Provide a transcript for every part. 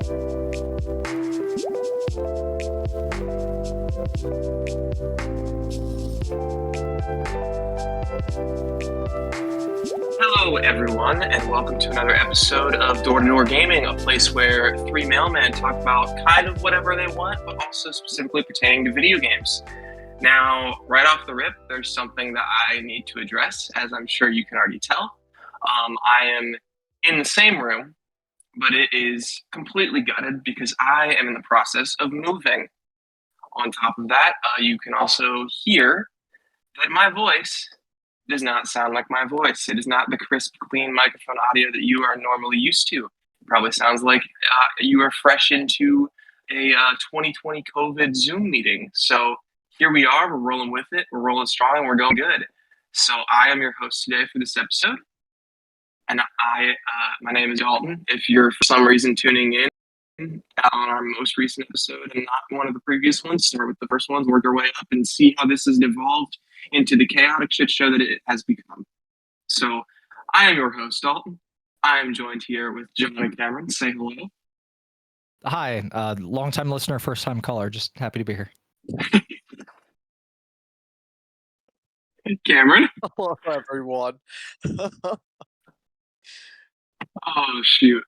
Hello, everyone, and welcome to another episode of Door to Door Gaming, a place where three mailmen talk about kind of whatever they want, but also specifically pertaining to video games. Now, right off the rip, there's something that I need to address, as I'm sure you can already tell. I am in the same room, but it is completely gutted because I am in the process of moving. On top of that, you can also hear that my voice does not sound like my voice. It is not the crisp, clean microphone audio that you are normally used to. It probably sounds like you are fresh into a 2020 COVID Zoom meeting. So here we are. We're rolling with it. We're rolling strong. And we're going good. So I am your host today for this episode. And my name is Daulton. If you're for some reason tuning in on our most recent episode and not one of the previous ones, start with the first ones, work our way up and see how this has evolved into the chaotic shit show that it has become. So I am your host, Daulton. I am joined here with John and Cameron. Say hello. Hi, long-time listener, first-time caller. Just happy to be here. Cameron. Hello, everyone. Oh, shoot.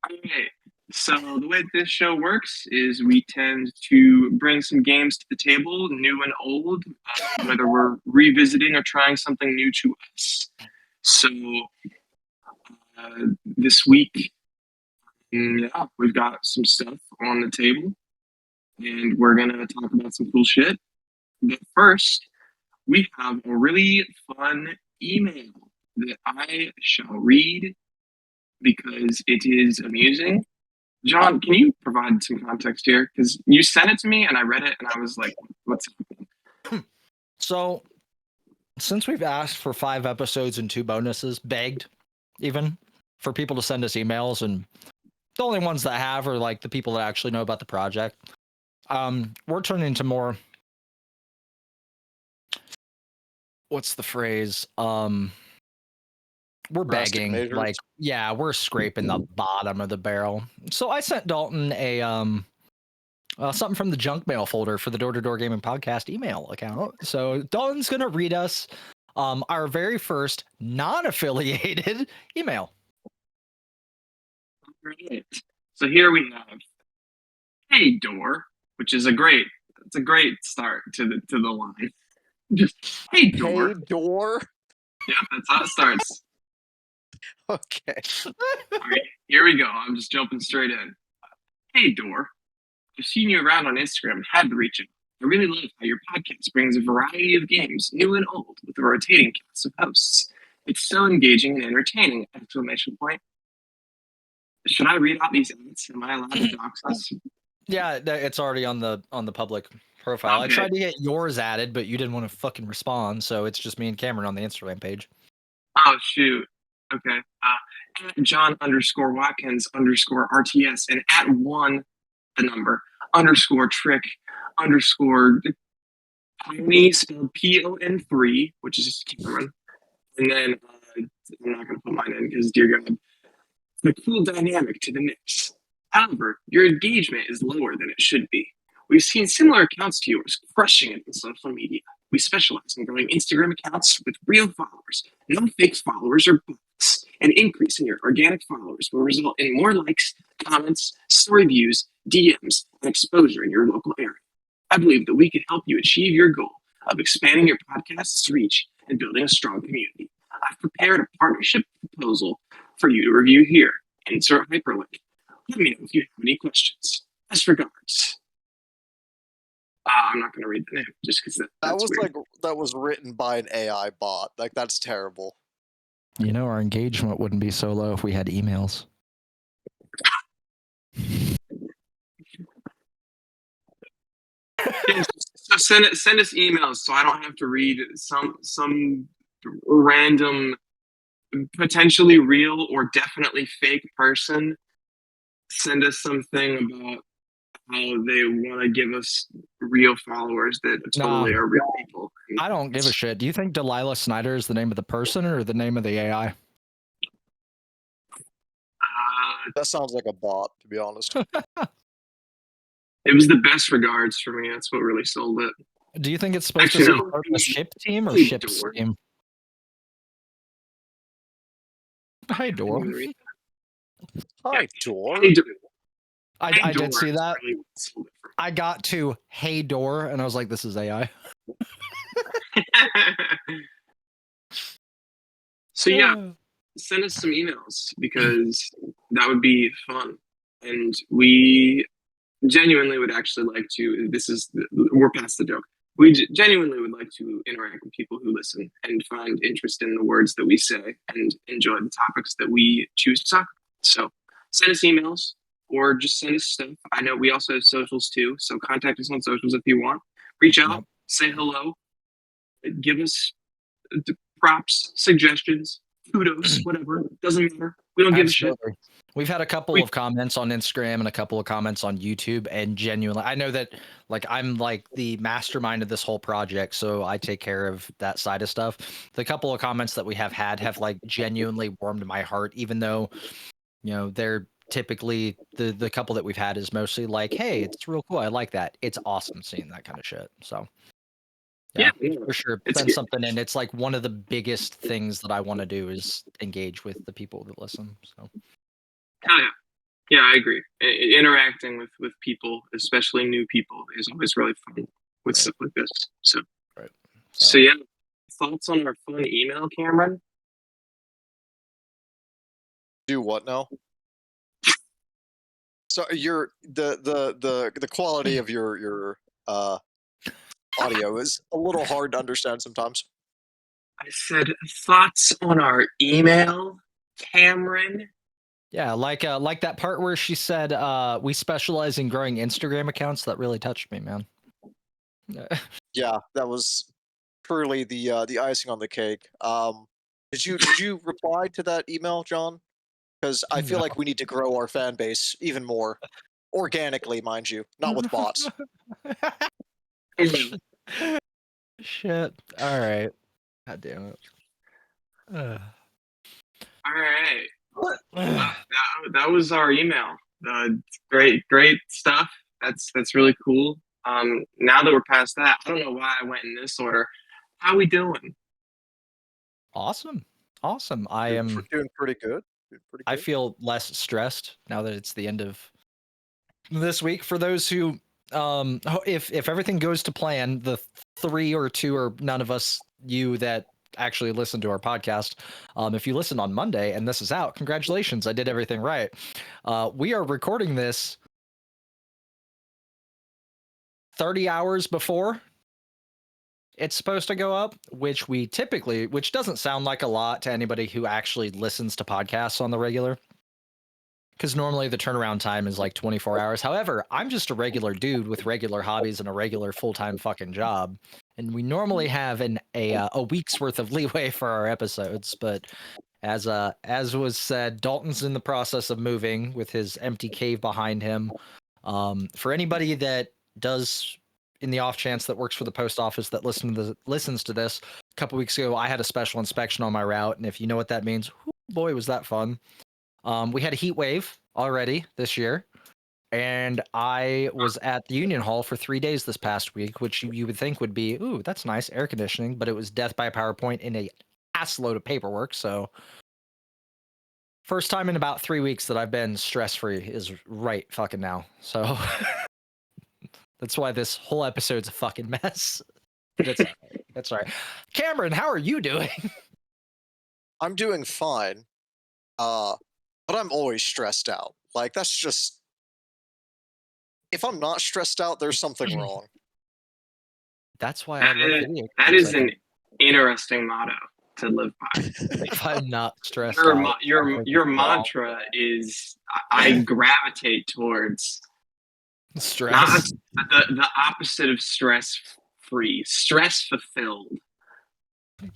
Okay. So the way this show works is we tend to bring some games to the table, new and old, whether we're revisiting or trying something new to us. So this week, we've got some stuff on the table, and we're going to talk about some cool shit. But first, we have a really fun email that I shall read because it is amusing. John, can you provide some context here? Because you sent it to me and I read it and I was like, what's happening? So, since we've asked for 5 episodes and 2 bonuses, begged even, for people to send us emails, and the only ones that have are like the people that actually know about the project, we're turning to more, what's the phrase? We're begging, measures. like, yeah, we're scraping the bottom of the barrel. So I sent Daulton a something from the junk mail folder for the Door to Door Gaming Podcast email account. So Daulton's gonna read us our very first non-affiliated email. Right. So here we have, "Hey Door," which is a great start to the line. Just "Hey Door." Hey, door. Yeah, that's how it starts. Okay. All right, here we go. I'm just jumping straight in. "Hey Door, I've seen you around on Instagram and had to reach out. I really love how your podcast brings a variety of games, new and old, with a rotating cast of hosts. It's so engaging and entertaining! Exclamation point. Should I read out these ads? Am I allowed to dox us? Yeah, it's already on the public profile. Okay. I tried to get yours added, but you didn't want to fucking respond, so it's just me and Cameron on the Instagram page. Oh, shoot. Okay. At John_Watkins_RTS and at one, the number, _trick, _pony, spelled PON3, which is just Cameron. And then I'm not going to put mine in because, dear God, the cool dynamic to the mix. However, your engagement is lower than it should be. We've seen similar accounts to yours crushing it in social media. We specialize in growing Instagram accounts with real followers, no fake followers or bots. An increase in your organic followers will result in more likes, comments, story views, DMs, and exposure in your local area. I believe that we can help you achieve your goal of expanding your podcast's reach and building a strong community. I've prepared a partnership proposal for you to review here. Insert hyperlink. Let me know if you have any questions. Best regards. I'm not going to read the name just because That was weird. like that was written by an AI bot. Like, that's terrible. You know, our engagement wouldn't be so low if we had emails. Yeah, so send us emails so I don't have to read some random, potentially real or definitely fake person send us something about how they want to give us real followers that totally are real people. I don't give a shit. Do you think Delilah Snyder is the name of the person or the name of the AI? That sounds like a bot, to be honest. It was the best regards for me. That's what really sold it. Do you think it's supposed Actually, to say no. purpose ship team or Hey, ships Dor. team? Hi, Dor. Hi, Dor. Hey, Dor. I did see is that. really what sold it for I got to hey Door and I was like, this is AI. me. So yeah, send us some emails because that would be fun, and we genuinely would actually like to. We're past the joke. We genuinely would like to interact with people who listen and find interest in the words that we say and enjoy the topics that we choose to talk about. So send us emails or just send us stuff. I know we also have socials too, so contact us on socials if you want. Reach out, Yep. say hello, give us props, suggestions, kudos, whatever. Doesn't matter. We don't give a shit. Absolutely. We've had a couple of comments on Instagram and a couple of comments on YouTube, and genuinely, I know that like I'm like the mastermind of this whole project, so I take care of that side of stuff. The couple of comments that we have had have like genuinely warmed my heart, even though they're typically the couple that we've had is mostly like, hey, it's real cool. I like that. It's awesome seeing that kind of shit. So yeah, for sure. It's Send good. something in. It's like one of the biggest things that I want to do is engage with the people that listen. So Oh, yeah. Yeah, I agree. Interacting with people, especially new people, is always really fun with stuff like this. So, right. So yeah, thoughts on our fun email, Cameron? Do what now? So the quality of your audio is a little hard to understand sometimes. I said thoughts on our email, Cameron. Yeah, like that part where she said, we specialize in growing Instagram accounts. That really touched me, man. Yeah, that was truly the icing on the cake. Did you reply to that email, John? Because I feel No. like we need to grow our fan base even more organically, mind you, not with bots. Shit. All right. God damn it. All right. That was our email. Great stuff. That's really cool. Now that we're past that, I don't know why I went in this order. How we doing? Awesome. I Doing am doing pretty good. I feel less stressed now that it's the end of this week. For those who if everything goes to plan, the 3 or 2 or none of us you that actually listen to our podcast, if you listen on Monday and this is out, congratulations, I did everything right. We are recording this 30 hours before it's supposed to go up, which doesn't sound like a lot to anybody who actually listens to podcasts on the regular, because normally the turnaround time is like 24 hours. However, I'm just a regular dude with regular hobbies and a regular full-time fucking job, and we normally have a week's worth of leeway for our episodes. But as was said, Daulton's in the process of moving with his empty cave behind him. For anybody that does, in the off chance, that works for the post office that listens to this, a couple weeks ago I had a special inspection on my route, and if you know what that means, boy, was that fun. We had a heat wave already this year, and I was at the Union Hall for 3 days this past week, which you would think would be, ooh, that's nice, air conditioning, but it was death by PowerPoint in a ass load of paperwork. So first time in about 3 weeks that I've been stress-free is right fucking now. So that's why this whole episode's a fucking mess. That's all right. Cameron, how are you doing? I'm doing fine. But I'm always stressed out. Like, that's just... If I'm not stressed out, there's something wrong. That's why I love video games. That is an interesting motto to live by. If I'm not stressed out. Your mantra is, I gravitate towards stress. The opposite of stress-free, stress-fulfilled.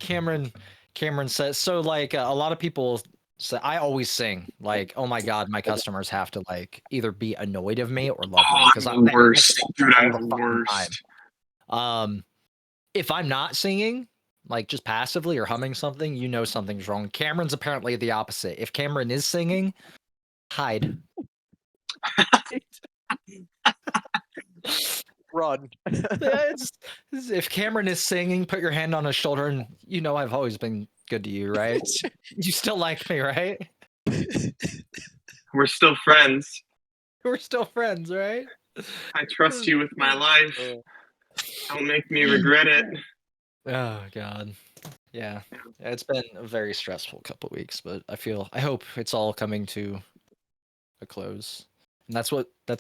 Cameron says, so like a lot of people say, I always sing like, oh my god, my customers have to like either be annoyed of me or love me, because I'm the worst. Dude, I'm the worst. If I'm not singing, like just passively or humming something, something's wrong. Cameron's apparently the opposite. If Cameron is singing, Hide. Run. If Cameron is singing, put your hand on his shoulder, and you know I've always been good to you, right? You still like me, right? We're still friends. We're still friends, right? I trust you with my life. Don't make me regret it. Oh God. Yeah. It's been a very stressful couple weeks, but I hope it's all coming to a close. And that's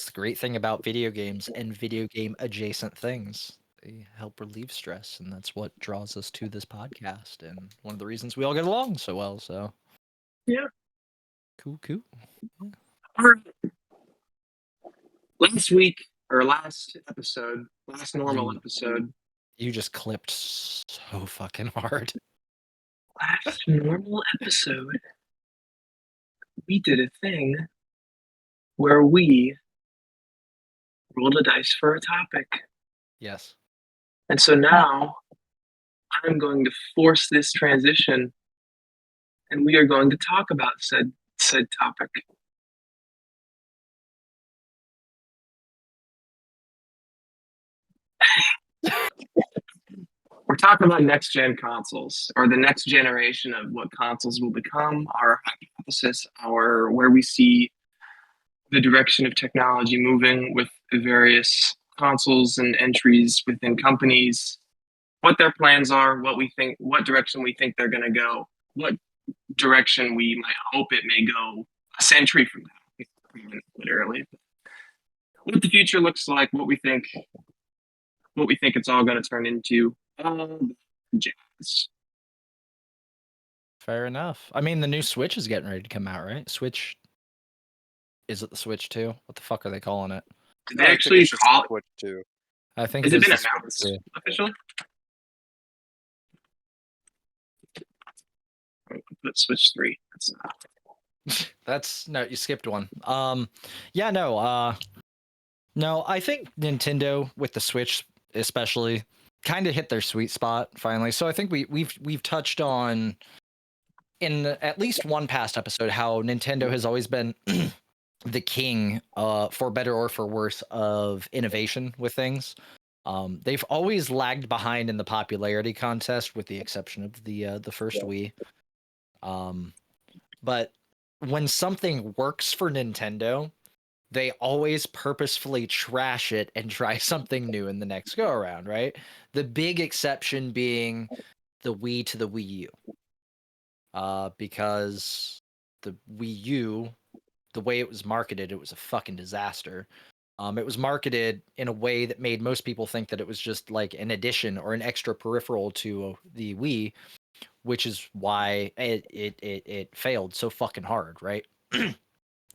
the great thing about video games and video game adjacent things. They help relieve stress, and that's what draws us to this podcast, and one of the reasons we all get along so well. So Yeah. Cool. Last week, or last episode, last normal episode. You just clipped so fucking hard. Last normal episode, we did a thing where we rolled a dice for a topic. Yes. And so now I'm going to force this transition, and we are going to talk about said topic. We're talking about next gen consoles, or the next generation of what consoles will become, our hypothesis, our where we see the direction of technology moving with the various consoles and entries within companies, what their plans are, what direction we think they're going to go, what direction we might hope it may go a century from now, literally. What the future looks like, what we think it's all going to turn into. Jazz. Fair enough. I mean, the new Switch is getting ready to come out, right? Switch. Is it the Switch 2? What the fuck are they calling it? Did they actually call it Switch 2? I think has it been the announced officially? Put Switch 3. That's no, you skipped one. Yeah, no, I think Nintendo with the Switch especially kind of hit their sweet spot finally. So I think we've touched on in at least one past episode how Nintendo has always been the king, for better or for worse, of innovation with things. They've always lagged behind in the popularity contest, with the exception of the first Wii. But when something works for Nintendo, they always purposefully trash it and try something new in the next go around, right? The big exception being the Wii to the Wii U. Because the Wii U, the way it was marketed, it was a fucking disaster. It was marketed in a way that made most people think that it was just like an addition or an extra peripheral to the Wii, which is why it failed so fucking hard, right?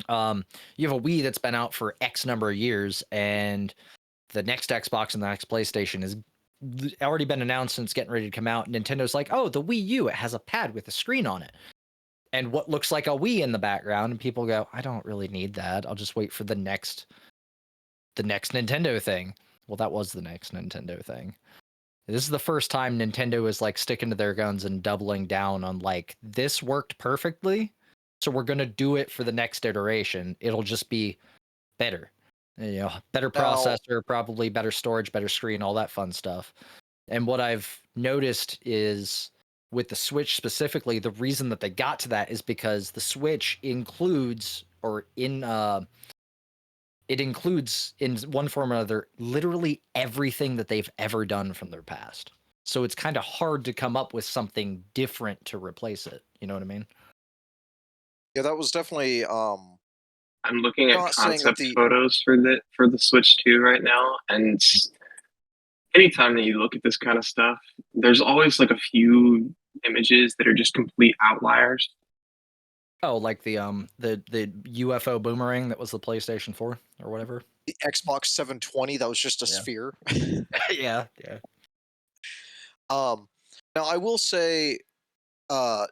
You have a Wii that's been out for X number of years, and the next Xbox and the next PlayStation is already been announced and it's getting ready to come out. Nintendo's like, oh, the Wii U, it has a pad with a screen on it and what looks like a Wii in the background, and people go, I don't really need that. I'll just wait for the next Nintendo thing. Well, that was the next Nintendo thing. This is the first time Nintendo is like sticking to their guns and doubling down on like, this worked perfectly, so we're going to do it for the next iteration. It'll just be better. You know, better processor, probably better storage, better screen, all that fun stuff. And what I've noticed is with the Switch specifically, the reason that they got to that is because the Switch includes, or it includes in one form or another, literally everything that they've ever done from their past. So it's kind of hard to come up with something different to replace it. You know what I mean? Yeah, that was definitely I'm looking at not saying that concept photos for the Switch 2 right now, and anytime that you look at this kind of stuff, there's always like a few images that are just complete outliers. Oh, like the UFO boomerang that was the PlayStation 4 or whatever. the Xbox 720 that was just a Yeah. sphere. Yeah. Now I will say a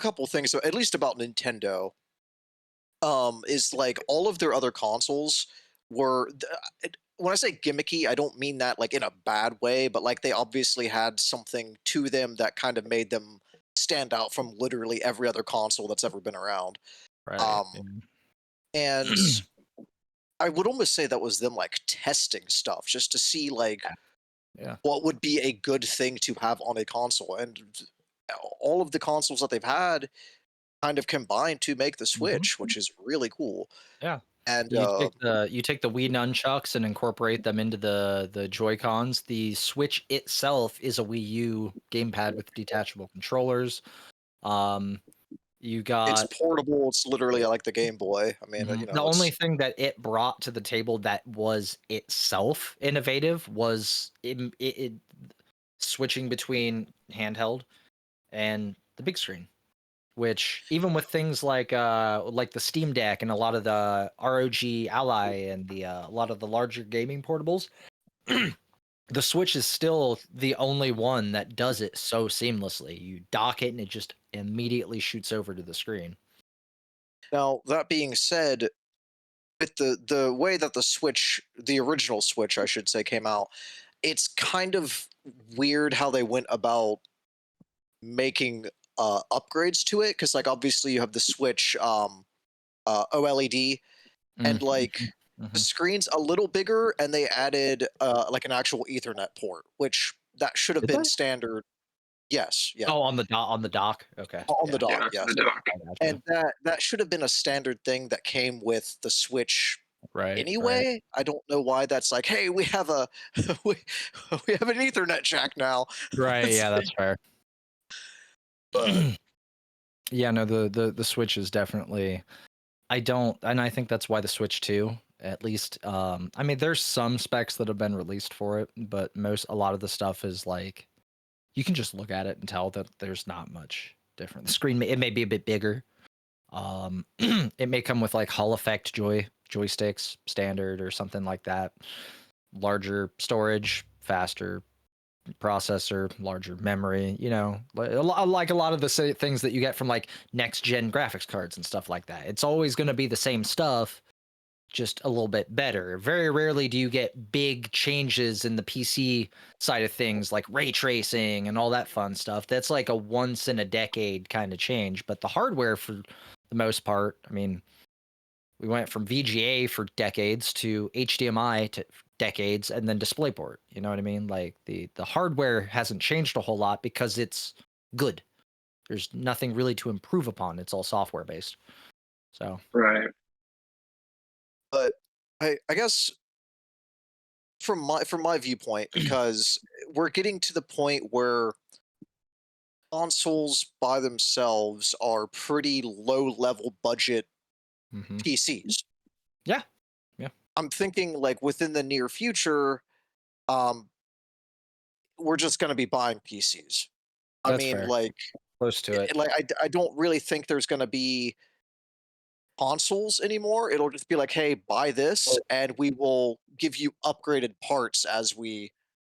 couple things, at least about Nintendo. Is like all of their other consoles were when I say gimmicky, I don't mean that like in a bad way, but like they obviously had something to them that kind of made them stand out from literally every other console that's ever been around. Right. Um, and I would almost say that was them like testing stuff just to see like Yeah. what would be a good thing to have on a console. And all of the consoles that they've had kind of combined to make the Mhm. Switch, which is really cool. Yeah. And You take the Wii nunchucks and incorporate them into the Joy Cons. The Switch itself is a Wii U gamepad with detachable controllers. Um, you it's got portable. It's literally like the Game Boy. I mean, mhm. you The know, only it's thing that it brought to the table that was itself innovative was it switching between handheld and the big screen. Which even with things like the Steam Deck and a lot of the ROG Ally and a lot of the larger gaming portables, the Switch is still the only one that does it so seamlessly. You dock it and it just immediately shoots over to the screen. now that being said, with the way that the Switch, the original Switch, I should say, came out, it's kind of weird how they went about making upgrades to it because like obviously you have the Switch OLED and like Mhm, the mhm. screen's a little bigger and they added like an actual Ethernet port, which that should have Did been they? standard. Yes, yeah, Oh, on the dock. Okay, on the yeah, dock, Yeah, for the yes. dock. I gotcha. And that should have been a standard thing that came with the Switch Right, right, anyway. I don't know why that's like, hey, we have a we, we have an Ethernet jack now. right. It's Yeah, like, that's fair. but Yeah, no, the Switch is definitely. I don't, and I think that's why the Switch 2, at least, I mean, there's some specs that have been released for it, but a lot of the stuff is like, you can just look at it and tell that there's not much different. The screen, it may be a bit bigger. It may come with like Hall effect joysticks, standard or something like that. Larger storage, faster processor, larger memory, like a lot of the things that you get from like next gen graphics cards and stuff like that. It's always going to be the same stuff, just a little bit better. Very rarely do you get big changes in the PC side of things like ray tracing and all that fun stuff. That's like a once in a decade kind of change, but the hardware for the most part, I mean, we went from VGA for decades to HDMI to decades and then DisplayPort. You know what I mean? Like the hardware hasn't changed a whole lot because it's good. There's nothing really to improve upon. It's all software based. So, Right. but I guess from my viewpoint, because we're getting to the point where consoles by themselves are pretty low level budget mhm. PCs. Yeah, yeah, I'm thinking like within the near future, um, we're just going to be buying PCs. I that's mean, fair. like, Close to it. like I don't really think there's going to be consoles anymore. It'll just be like, hey, buy this, Well, and we will give you upgraded parts as we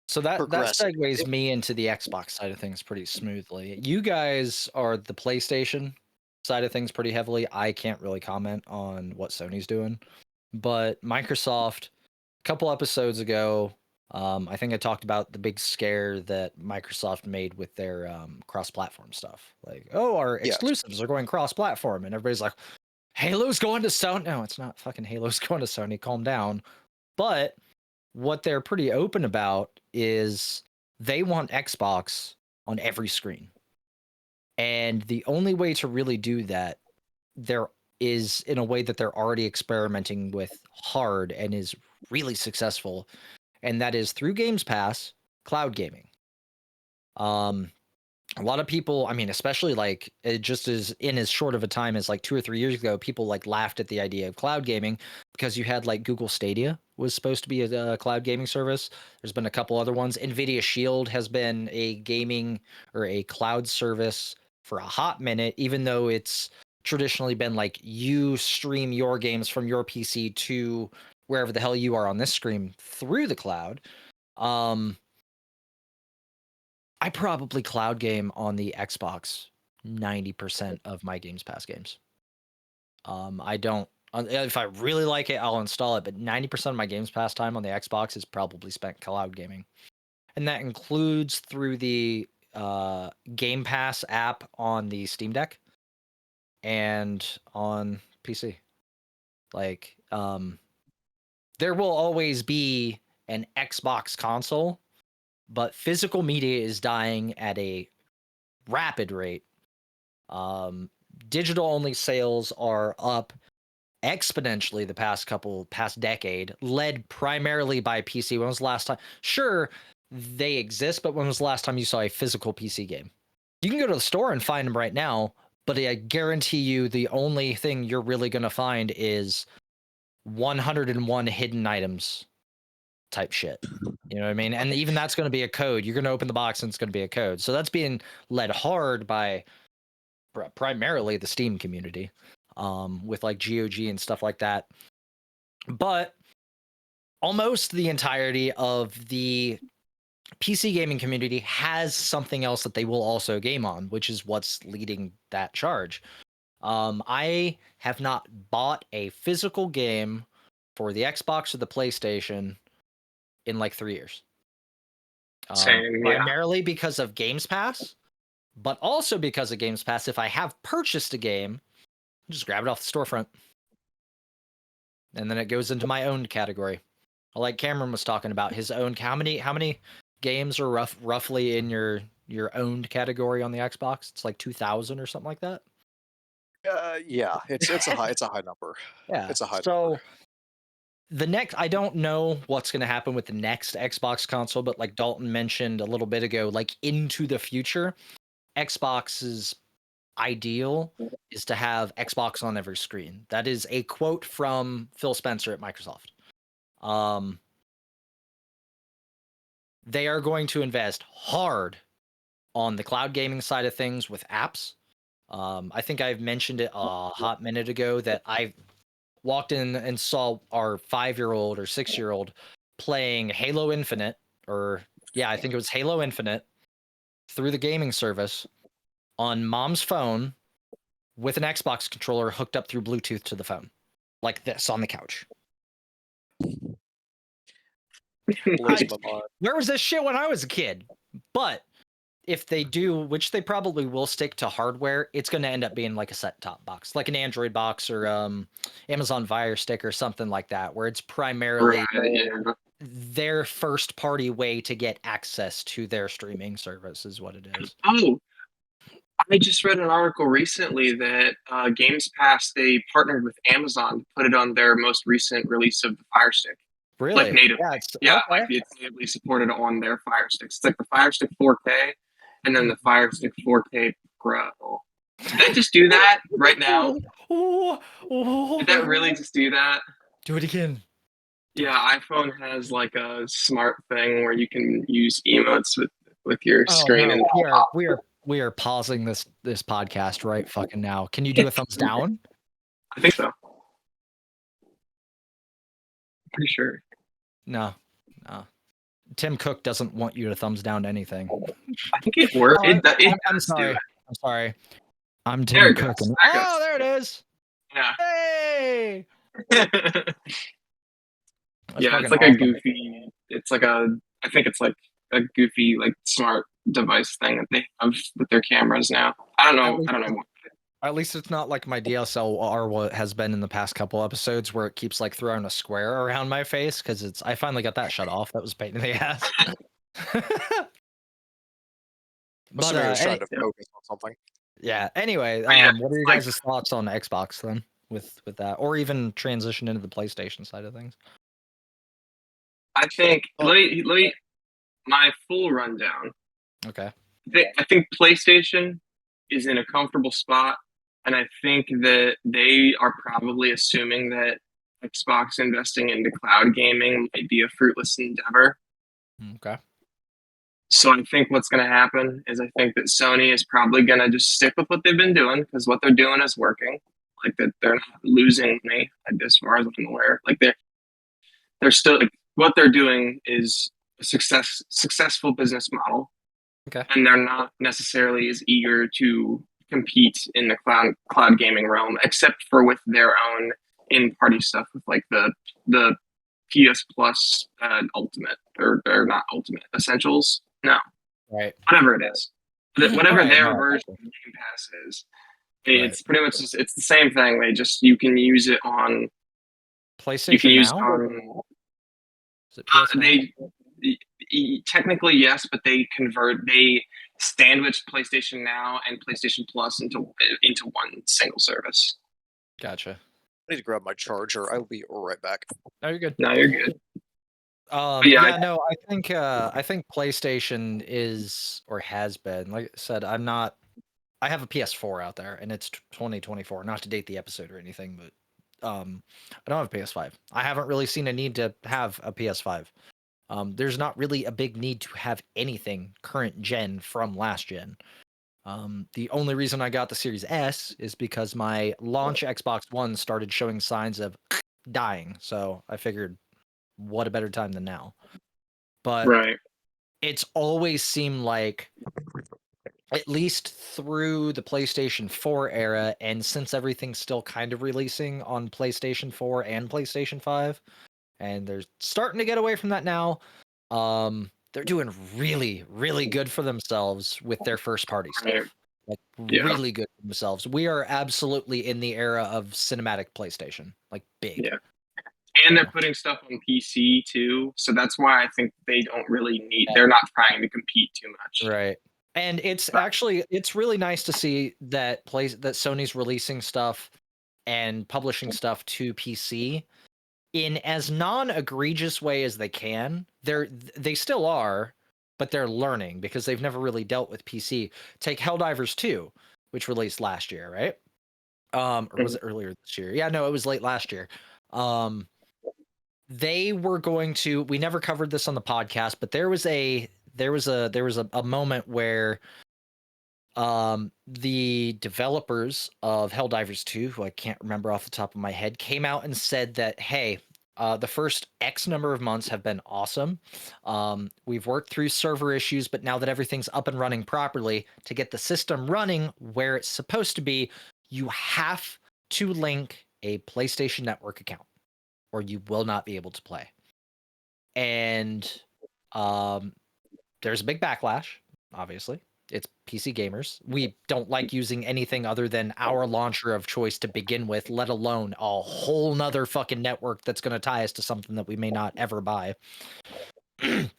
so that progress. segues me into the Xbox side of things pretty smoothly. You guys are the PlayStation side of things pretty heavily. I can't really comment on what Sony's doing, but Microsoft, a couple episodes ago, I think I talked about the big scare that Microsoft made with their cross-platform stuff. Like, oh, our Yes, exclusives are going cross-platform, and everybody's like, Halo's going to Sony. No, it's not fucking Halo's going to Sony. Calm down. But what they're pretty open about is they want Xbox on every screen. And the only way to really do that, there is in a way that they're already experimenting with hard and is really successful, and that is through Games Pass, cloud gaming. Um, a lot of people, I mean, especially like it just is in as short of a time as like 2 or 3 years ago, people like laughed at the idea of cloud gaming because you had like Google Stadia was supposed to be a cloud gaming service. There's been a couple other ones. Nvidia Shield has been a gaming or a cloud service for a hot minute, even though it's traditionally been like you stream your games from your PC to wherever the hell you are on this screen through the cloud. Um, I probably cloud game on the Xbox 90% of my Games Pass games. I don't if I really like it, I'll install it, but 90% of my Games Pass time on the Xbox is probably spent cloud gaming. And that includes through the Game Pass app on the Steam Deck. and on PC. Like, there will always be an Xbox console, but physical media is dying at a rapid rate. Digital only sales are up exponentially the past decade, led primarily by PC. When was the last time? Sure, they exist, but when was the last time you saw a physical PC game? You can go to the store and find them right now, but I guarantee you the only thing you're really going to find is 101 hidden items type shit. You know what I mean? And even that's going to be a code. You're going to open the box and it's going to be a code. So that's being led hard by primarily the Steam community, with like GOG and stuff like that. But almost the entirety of the PC gaming community has something else that they will also game on, which is what's leading that charge. I have not bought a physical game for the Xbox or the PlayStation in like 3 years. Same, yeah. Primarily because of Games Pass, but also because of Games Pass, if I have purchased a game, just grab it off the storefront. And then it goes into my owned category. Like Cameron was talking about his own. How many games are roughly in your owned category on the Xbox? It's like 2,000 or something like that. Yeah, it's a high number. Yeah, It's a high so number. the next, I don't know what's going to happen with the next Xbox console, but like Daulton mentioned a little bit ago, like into the future, Xbox's ideal is to have Xbox on every screen. That is a quote from Phil Spencer at Microsoft. They are going to invest hard on the cloud gaming side of things with apps. I think I've mentioned it a hot minute ago that I walked in and saw our 5-year-old or 6-year-old playing Halo Infinite, or yeah, I think it was Halo Infinite through the gaming service on mom's phone with an Xbox controller hooked up through Bluetooth to the phone, like this on the couch. Blows my mind. Where was this shit when I was a kid? But if they do, which they probably will stick to hardware, it's going to end up being like a set-top box, like an Android box or Amazon Fire Stick or something like that, where it's primarily their first-party way to get access to their streaming service is what it is. Oh, I just read an article recently that Games Pass, they partnered with Amazon to put it on their most recent release of the Fire Stick. Really? Like native. Yeah, okay. Like it's natively supported on their Fire Sticks. It's like the Fire Stick 4K and then the Fire Stick 4K Pro. Did that just do that right now? Did that really just do that? Do it again. Yeah, iPhone has like a smart thing where you can use emotes with your screen. No. And we are pausing this podcast right fucking now. Can you do a thumbs down? I think so. Pretty sure. No. Tim Cook doesn't want you to thumbs down anything. I think it works. I'm sorry. I'm sorry. I'm There Tim it Cook. goes. There it is. Yeah. Hey. Yeah, it's like a goofy. It's like a. I think it's like a goofy, like smart device thing that they have with their cameras now. I don't know. At least it's not like my DSLR what has been in the past couple episodes where it keeps like throwing a square around my face because I finally got that shut off. That was a pain in the ass. But I was trying to focus on something. Yeah. Anyway, what are your guys' thoughts on Xbox then with that, or even transition into the PlayStation side of things? I think let me my full rundown. Okay. I think PlayStation is in a comfortable spot, and I think that they are probably assuming that Xbox investing into cloud gaming might be a fruitless endeavor. Okay. So I think what's going to happen is I think that Sony is probably going to just stick with what they've been doing because what they're doing is working. Like that, they're not losing money as far as I'm aware. Like they're still like, what they're doing is a successful business model. Okay. And they're not necessarily as eager to compete in the cloud gaming realm, except for with their own in-party stuff with like the PS Plus Ultimate or not Ultimate Essentials. No, right. Whatever it is, whatever Right, their version of Game Pass is. It's pretty much it's the same thing. You can use it on PlayStation Now. Is it PS Now? Technically yes, but they sandwich PlayStation Now and PlayStation Plus into one single service. Gotcha. I need to grab my charger. I will be right back. No, you're good. No, you're good. Yeah, no, I think PlayStation is or has been, like I said, I have a PS4 out there and it's 2024, not to date the episode or anything, but I don't have a PS5. I haven't really seen a need to have a PS5. There's not really a big need to have anything current gen from last gen. The only reason I got the Series S is because my launch Xbox One started showing signs of dying, so I figured, what a better time than now. But right. It's always seemed like, at least through the PlayStation 4 era, and since everything's still kind of releasing on PlayStation 4 and PlayStation 5, and they're starting to get away from that now, they're doing really, really good for themselves with their first party stuff. Like, really good for themselves. We are absolutely in the era of cinematic PlayStation, like big. Yeah. And they're putting stuff on PC too, so that's why I think they don't really need. They're not trying to compete too much, right? And it's really nice to see that Sony's releasing stuff and publishing stuff to PC in as non-egregious way as they can. They still are, but they're learning because they've never really dealt with PC. Take Helldivers 2, which released last year, right? Or was it earlier this year? Yeah, no, it was late last year. They were going to. We never covered this on the podcast, but there was a moment where the developers of Helldivers 2, who I can't remember off the top of my head, came out and said that, hey, the first X number of months have been awesome. We've worked through server issues, but now that everything's up and running properly, to get the system running where it's supposed to be, you have to link a PlayStation Network account, or you will not be able to play. And there's a big backlash, obviously. It's PC gamers. We don't like using anything other than our launcher of choice to begin with, let alone a whole nother fucking network that's going to tie us to something that we may not ever buy. And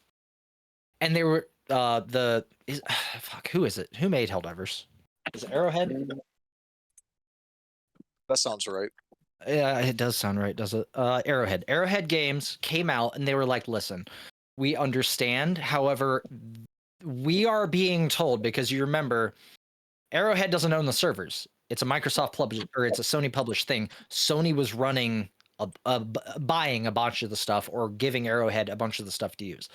they were who is it? Who made Helldivers? Is it Arrowhead? That sounds right. Yeah, it does sound right, does it? Arrowhead. Arrowhead Games came out and they were like, listen, we understand. However, we are being told, because you remember, Arrowhead doesn't own the servers. It's a Microsoft published, or it's a Sony published thing. Sony was running, buying a bunch of the stuff, or giving Arrowhead a bunch of the stuff to use.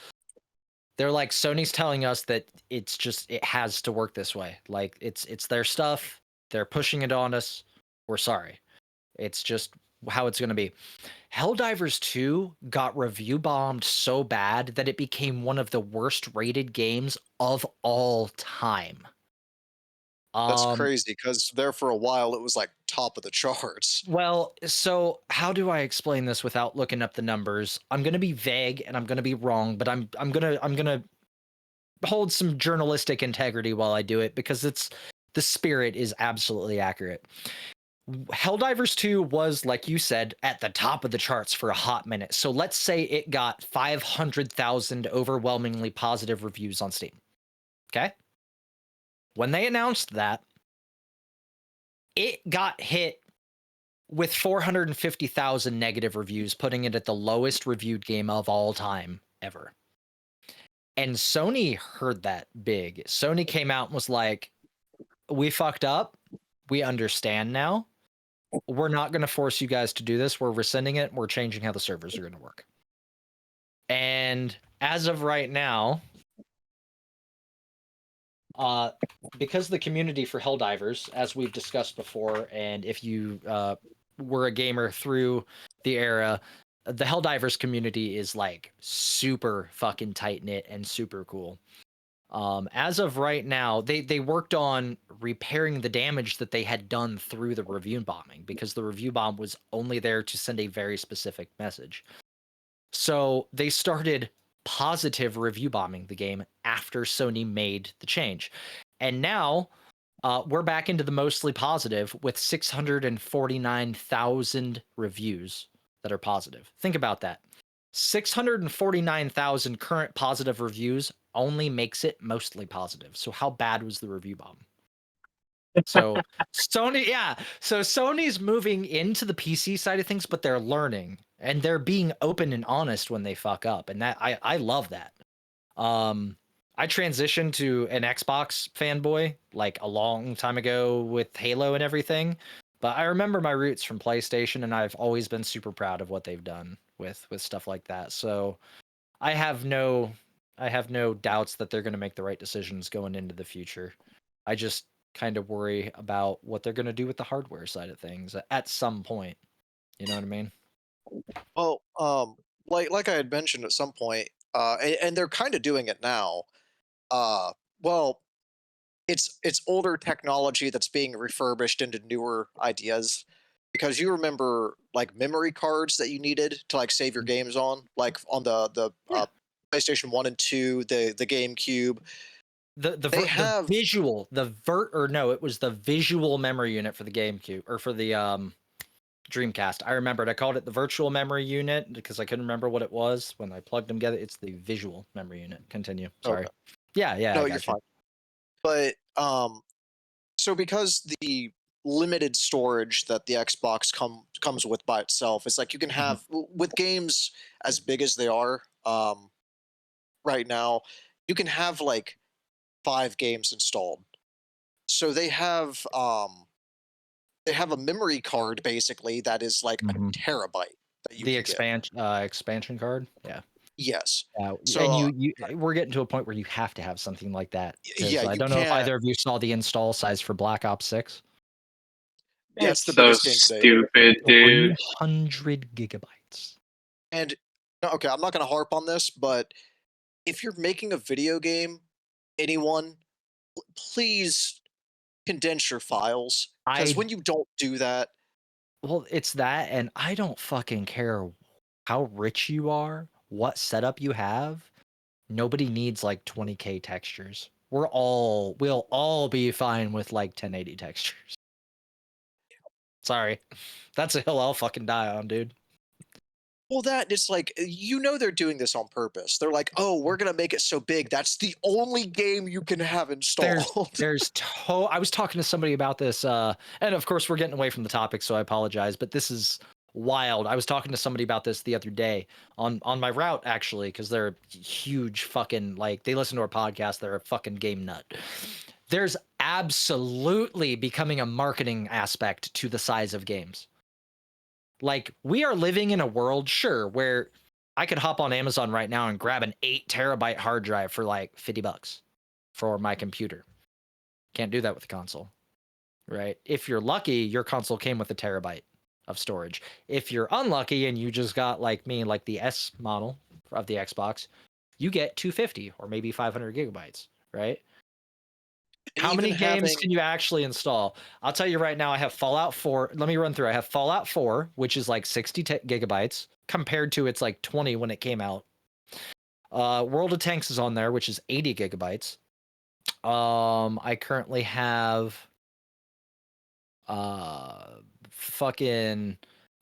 They're like, Sony's telling us that it has to work this way. Like, it's their stuff. They're pushing it on us. We're sorry. It's just how it's going to be. Helldivers 2 got review bombed so bad that it became one of the worst rated games of all time. That's crazy, because there for a while it was like top of the charts. Well, so how do I explain this without looking up the numbers? I'm going to be vague and I'm going to be wrong, but I'm going to hold some journalistic integrity while I do it, because the spirit is absolutely accurate. Helldivers 2 was, like you said, at the top of the charts for a hot minute. So let's say it got 500,000 overwhelmingly positive reviews on Steam. Okay? When they announced that, it got hit with 450,000 negative reviews, putting it at the lowest reviewed game of all time ever. And Sony heard that big. Sony came out and was like, we fucked up. We understand now. We're not going to force you guys to do this. We're rescinding it. We're changing how the servers are going to work. And as of right now, because the community for Helldivers, as we've discussed before, and if you were a gamer through the era, the Helldivers community is like super fucking tight knit and super cool. As of right now, they worked on repairing the damage that they had done through the review bombing, because the review bomb was only there to send a very specific message. So they started positive review bombing the game after Sony made the change. And now we're back into the mostly positive with 649,000 reviews that are positive. Think about that. 649,000 current positive reviews only makes it mostly positive. So how bad was the review bomb? So Sony's moving into the PC side of things, but they're learning and they're being open and honest when they fuck up. And that I love that. I transitioned to an Xbox fanboy like a long time ago with Halo and everything, but I remember my roots from PlayStation, and I've always been super proud of what they've done with stuff like that. So I have no doubts that they're going to make the right decisions going into the future. I just kind of worry about what they're going to do with the hardware side of things at some point. You know what I mean? Well, like I had mentioned at some point, and they're kind of doing it now. Well, it's older technology that's being refurbished into newer ideas. Because you remember like memory cards that you needed to like save your games on, like on the Yeah. PlayStation 1 and 2, the GameCube. The They have it was the visual memory unit for the GameCube or for the Dreamcast. I remembered I called it the virtual memory unit because I couldn't remember what it was when I plugged them together. It's the visual memory unit. Continue. Sorry. Okay. Yeah, No, I you're got you. fine. But so because the limited storage that the Xbox comes with by itself, it's like you can have with games as big as they are right now, you can have like 5 games installed. So they have a memory card basically that is like a Mhm. terabyte that you The can get. expansion card. Yeah. Yes. And So we're getting to a point where you have to have something like that because yeah, I you don't know if can't. either of you saw the install size for Black Ops 6. Yeah, it's It's the so biggest game to date. stupid, dude. 300 gigabytes. And no, okay, I'm not going to harp on this, but if you're making a video game, anyone, please condense your files because I when you don't do that, Well, it's that, and I don't fucking care how rich you are, what setup you have. Nobody needs like 20K textures. We'll all be fine with like 1080 textures. Sorry. That's a hill I'll fucking die on, dude. well, that it's like they're doing this on purpose. They're like, oh, we're gonna make it so big that's the only game you can have There's installed. I was talking to somebody about this, and of course we're getting away from the topic, so I apologize, but this is wild. I was talking to somebody about this the other day on my route actually, because they're huge fucking like they listen to our podcast, they're a fucking game nut. There's absolutely becoming a marketing aspect to the size of games. Like we are living in a world, sure, where I could hop on Amazon right now and grab an 8 terabyte hard drive for like $50 for my computer. Can't do that with the console, right? If you're lucky, your console came with a terabyte of storage. If you're unlucky and you just got like me, like the S model of the Xbox, you get 250 or maybe 500 gigabytes, right? And How even many games having can you actually install? I'll tell you right now, I have Fallout 4. Let me run through. I have Fallout 4, which is like 60 gigabytes compared to its like 20 when it came out. World of Tanks is on there, which is 80 gigabytes. I currently have fucking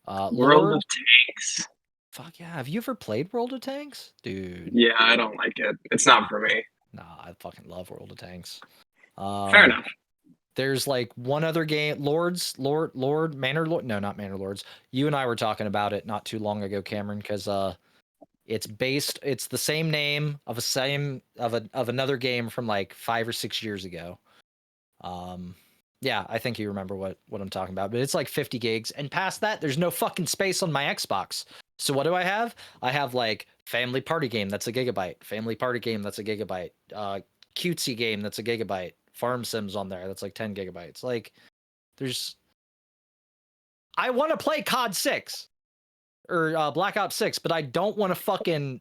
World Lord. of Tanks. Fuck yeah. Have you ever played World of Tanks? Dude. Yeah, I don't like it. It's not for me. Nah, I fucking love World of Tanks. Fair enough. There's like one other game, Manor Lord. No, not Manor Lords. You and I were talking about it not too long ago, Cameron, because it's the same name of another game from like 5 or 6 years ago. Yeah, I think you remember what I'm talking about, but it's like 50 gigs, and past that, there's no fucking space on my Xbox. So what do I have? I have like family party game that's a gigabyte, family party game that's a gigabyte, cutesy game that's a gigabyte, farm sims on there that's like 10 gigabytes. Like, I want to play COD 6 or Black Ops 6, but I don't want to fucking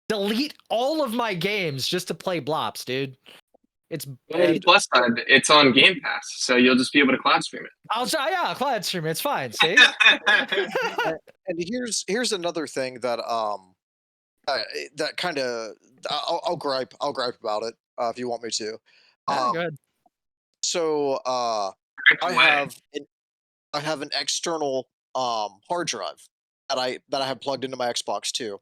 delete all of my games just to play Blops, dude. It's On the plus side, it's on Game Pass, so you'll just be able to cloud stream it. I'll try, yeah, cloud stream. It's fine. See. and here's another thing that that kind of I'll gripe about it if you want me to. Yeah, go ahead. So I Right away. have an external hard drive that I have plugged into my Xbox too.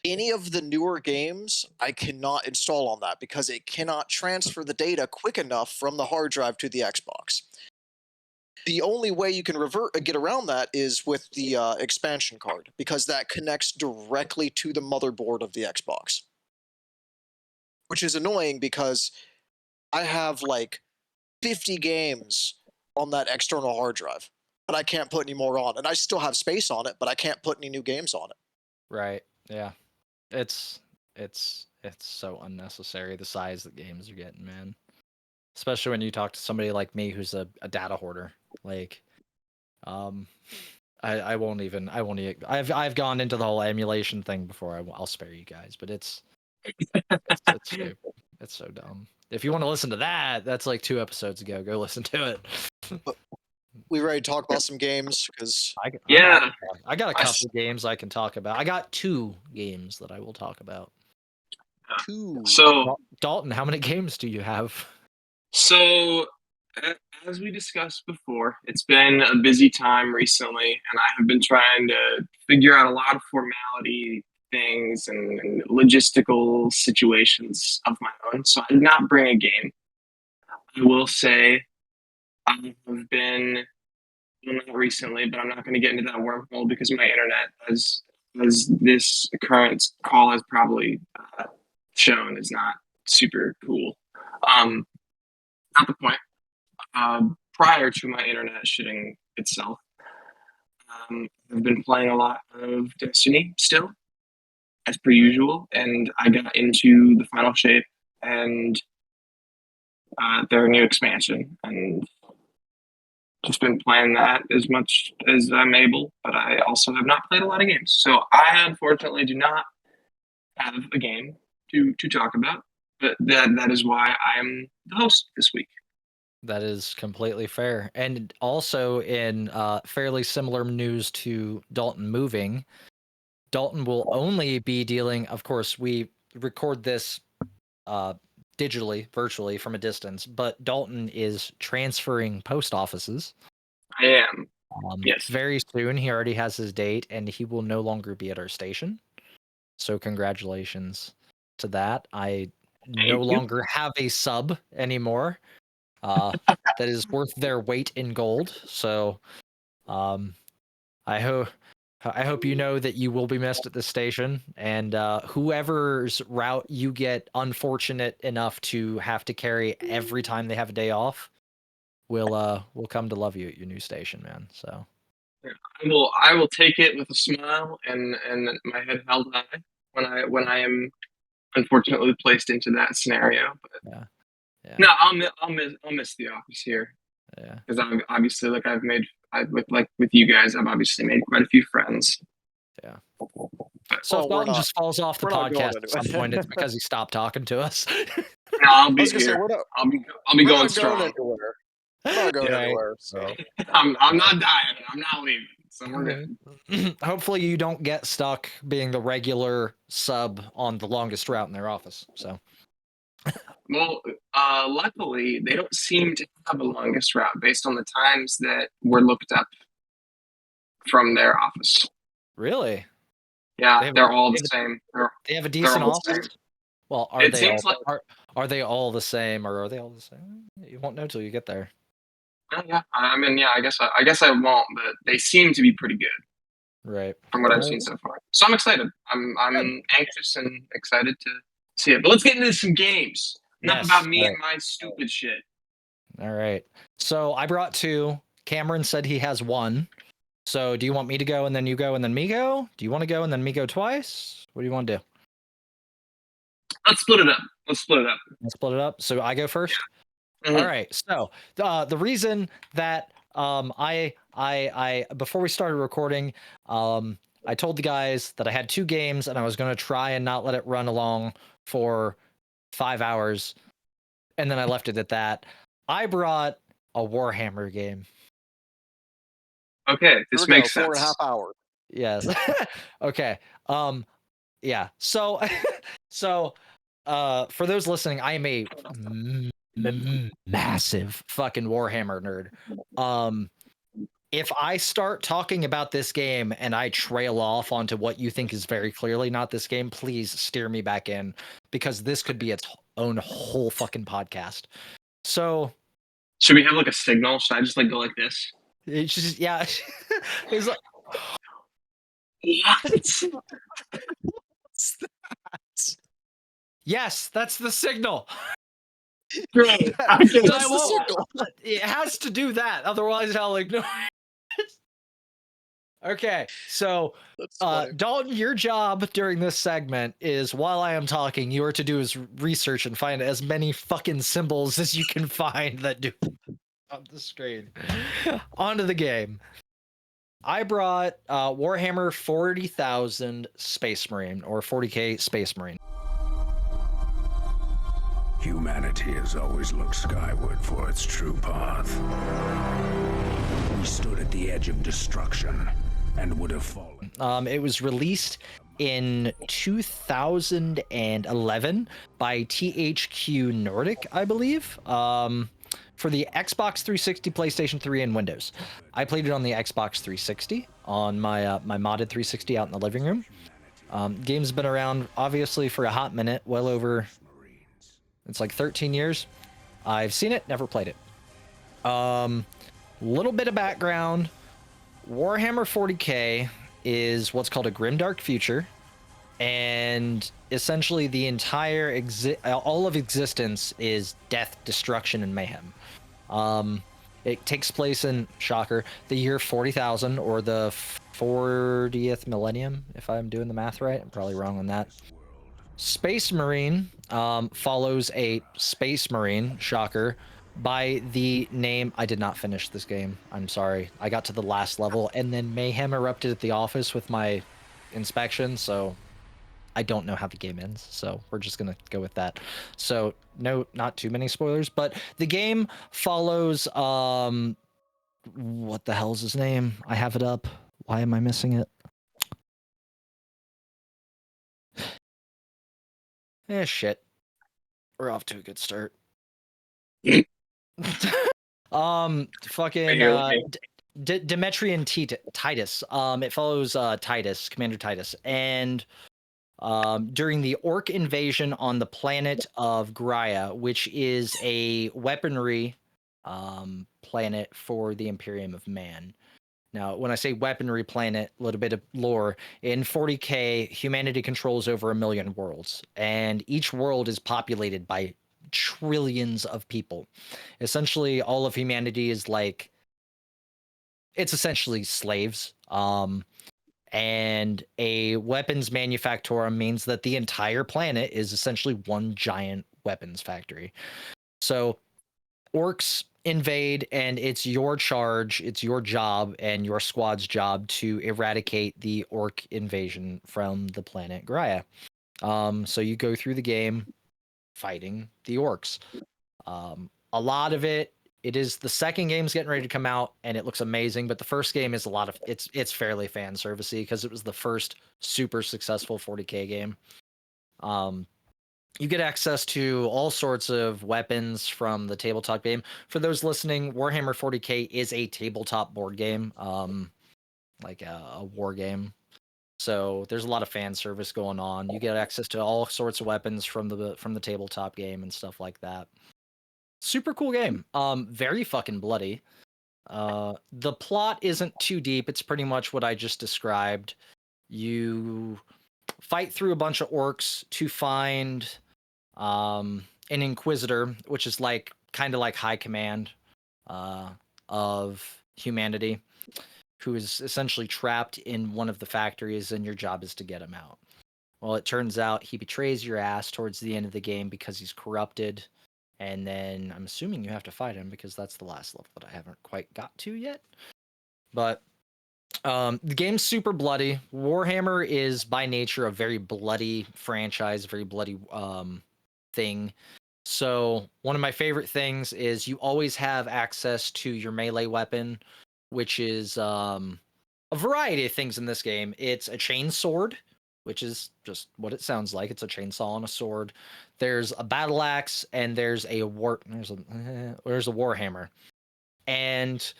Any of the newer games I cannot install on that because it cannot transfer the data quick enough from the hard drive to the Xbox. The only way you can get around that is with the expansion card because that connects directly to the motherboard of the Xbox, which is annoying because I have like 50 games on that external hard drive, but I can't put any more on. And I still have space on it, but I can't put any new games on it. Right. Yeah. It's so unnecessary the size that games are getting, man. Especially when you talk to somebody like me who's a data hoarder. Like, I won't even I've gone into the whole emulation thing before. I'll spare you guys, but it's stupid. It's so dumb. If you want to listen to that, that's like 2 episodes ago. Go listen to it. We ready to talk about some games? Because Yeah. I got a couple games I can talk about. I got 2 games that I will talk about. So Daulton, how many games do you have? So, as we discussed before, it's been a busy time recently, and I have been trying to figure out a lot of formality things and logistical situations of my own. So, I did not bring a game. I will say I have been, well, not recently, but I'm not going to get into that wormhole because my internet, as this current call has probably shown, is not super cool. Not the point. Prior to my internet shitting itself, I've been playing a lot of Destiny still, as per usual, and I got into the final shape and their new expansion, and just been playing that as much as I'm able. But I also have not played a lot of games, so I unfortunately do not have a game to talk about. But that is why I am the host this week. That is completely fair. And also in fairly similar news to Daulton moving, Daulton will only be dealing, of course, we record this digitally, virtually from a distance, but Daulton is transferring post offices. I am. Yes. Very soon. He already has his date and he will no longer be at our station. So congratulations to that. I no longer have a sub anymore. That is worth their weight in gold. So, I hope you know that you will be missed at this station, and whoever's route you get unfortunate enough to have to carry every time they have a day off, will come to love you at your new station, man. So, I will take it with a smile and my head held high when I am unfortunately placed into that scenario. But yeah. No, I'll miss the office here. Yeah. Because I'm obviously with you guys, I've obviously made quite a few friends. Yeah. So if Daulton just falls off the podcast at some point, it's because he stopped talking to us. No, I'll be here. I'll be going strong. We're not going anywhere. So I'm not dying. I'm not leaving. So we're good. Hopefully you don't get stuck being the regular sub on the longest route in their office. So. Well, luckily, they don't seem to have a longest route based on the times that were looked up from their office. Really? Yeah, they're all the same. They have a decent office? Well, are they all the same, or are they all the same? You won't know till you get there. Yeah, I mean, yeah, I guess I won't, but they seem to be pretty good. Right. From what I've seen so far. So I'm excited. I'm anxious and excited to see it. But let's get into some games. Enough about me and my stupid shit. All right. So I brought 2. Cameron said he has 1. So do you want me to go and then you go and then me go? Do you want to go and then me go twice? What do you want to do? Let's split it up. Let's split it up. So I go first? Yeah. Mm-hmm. All right. So the reason that I before we started recording, I told the guys that I had 2 games and I was going to try and not let it run along for 5 hours, and then I left it at that. I brought a Warhammer game. Okay, this makes sense. 4.5 hours. Yes. Okay. Yeah. So for those listening, I am a massive fucking Warhammer nerd. If I start talking about this game and I trail off onto what you think is very clearly not this game, please steer me back in, because this could be its own whole fucking podcast. So Should we have like a signal? Should I just like go like this? it's just, yeah. It's like, What? What's that? yes, that's the signal. Great. But Okay. I That's the won't. signal. It has to do that, otherwise I'll ignore it. Okay, so That's funny. Daulton, your job during this segment is, while I am talking, you are to do is research and find as many fucking symbols as you can find that do on the screen onto the game. I brought Warhammer 40,000 Space Marine, or 40k Space Marine. Humanity has always looked skyward for its true path. We stood at the edge of destruction and would have fallen. It was released in 2011 by THQ Nordic, I believe, for the Xbox 360, PlayStation 3, and Windows. I played it on the Xbox 360 on my my modded 360 out in the living room. Game's been around obviously for a hot minute, well over, it's like 13 years. I've seen it, never played it. Little bit of background. Warhammer 40k is what's called a grimdark future, and essentially the entire all of existence is death, destruction, and mayhem. It takes place in, shocker, the year 40,000, or the 40th millennium, if I'm doing the math right. I'm probably wrong on that. Space Marine follows a Space Marine, shocker, by the name, I did not finish this game, I'm sorry. I got to the last level, and then mayhem erupted at the office with my inspection, so I don't know how the game ends, so we're just gonna go with that. So no, not too many spoilers, but the game follows, what the hell's his name? I have it up. Why am I missing it? Shit. We're off to a good start. Fucking Demetrian Titus. It follows Titus, Commander Titus, and during the orc invasion on the planet of Graia, which is a weaponry planet for the Imperium of Man. Now, when I say weaponry planet, a little bit of lore. In 40k, humanity controls over 1 million worlds, and each world is populated by trillions of people. Essentially, all of humanity is like, it's essentially slaves. And a weapons manufactorum means that the entire planet is essentially one giant weapons factory. So orcs invade, and it's your charge, it's your job and your squad's job to eradicate the orc invasion from the planet Graia. So you go through the game fighting the orcs. A lot of it is, the second game's getting ready to come out and it looks amazing, but the first game is a lot of, it's fairly fan servicey because it was the first super successful 40k game. You get access to all sorts of weapons from the tabletop game. For those listening, Warhammer 40k is a tabletop board game, like a war game. So there's a lot of fan service going on. You get access to all sorts of weapons from the tabletop game and stuff like that. Super cool game. Very fucking bloody. The plot isn't too deep. It's pretty much what I just described. You fight through a bunch of orcs to find an inquisitor, which is like kind of like high command of humanity, who is essentially trapped in one of the factories, and your job is to get him out. Well, it turns out he betrays your ass towards the end of the game because he's corrupted, and then I'm assuming you have to fight him because that's the last level that I haven't quite got to yet. But the game's super bloody. Warhammer is by nature a very bloody franchise, very bloody thing. So one of my favorite things is you always have access to your melee weapon, which is a variety of things in this game. It's a chain sword, which is just what it sounds like. It's a chainsaw and a sword. There's a battle axe, and there's a warhammer. And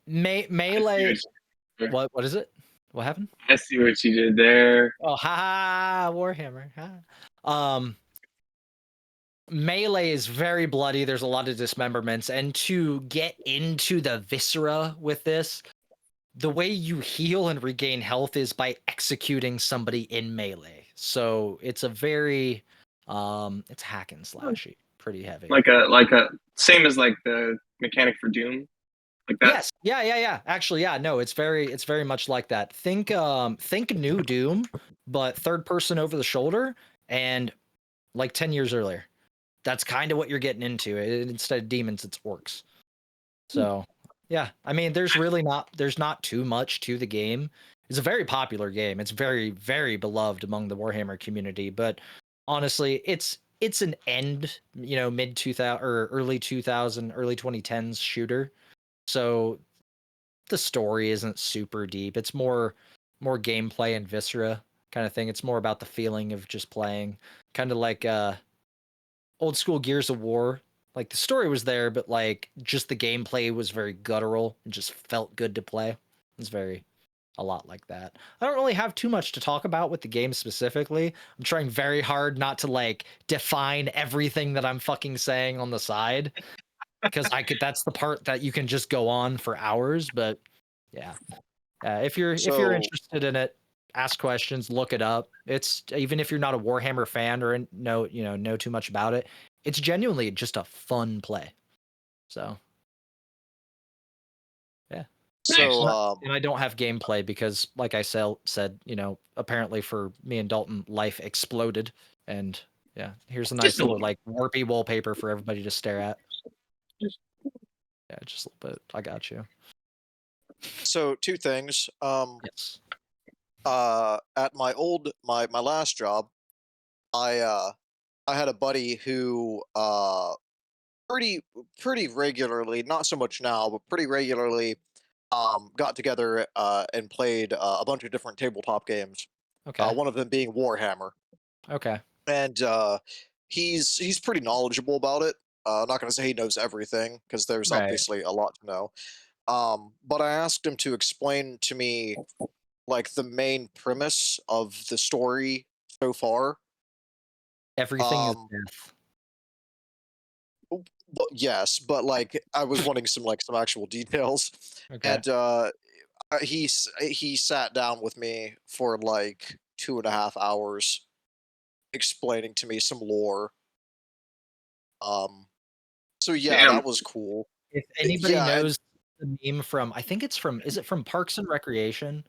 melee. What is it? What happened? I see what you did there. Oh, ha Warhammer. Ha. Melee is very bloody. There's a lot of dismemberments, and to get into the viscera with this, the way you heal and regain health is by executing somebody in melee. So it's a very it's hack and slashy, pretty heavy. Like a same as like the mechanic for Doom. Like that. Yes. Yeah. Actually, yeah, no, it's very much like that. Think New Doom, but third person over the shoulder and like 10 years earlier. That's kind of what you're getting into. Instead of demons, it's orcs. So, yeah, I mean, there's not too much to the game. It's a very popular game. It's very, very beloved among the Warhammer community. But honestly, it's an end, mid 2000 or early 2000, early 2010s shooter. So the story isn't super deep. It's more gameplay and viscera kind of thing. It's more about the feeling of just playing, kind of like old school Gears of War. Like the story was there, but like just the gameplay was very guttural and just felt good to play. It's a lot like that. I don't really have too much to talk about with the game specifically. I'm trying very hard not to like define everything that I'm fucking saying on the side, because that's the part that you can just go on for hours. But yeah, if you're interested in it, ask questions, look it up. It's, even if you're not a Warhammer fan or know too much about it, it's genuinely just a fun play. So yeah. So and I don't have gameplay because, like I said, apparently for me and Daulton, life exploded, and yeah, here's a nice little like warpy wallpaper for everybody to stare at. Yeah, just a little bit. I got you. So two things. Yes. At my last job, I had a buddy who pretty regularly, not so much now, but pretty regularly, got together and played a bunch of different tabletop games. Okay. One of them being Warhammer. Okay. And he's pretty knowledgeable about it. I'm not going to say he knows everything, because there's Right. obviously a lot to know. But I asked him to explain to me like the main premise of the story so far. Everything is death. Well, yes, but like I was wanting some actual details. Okay. And he sat down with me for like 2.5 hours explaining to me some lore. So yeah, Damn. that was cool. If anybody Yeah, knows the meme from, I think it's from, is it from Parks and Recreation?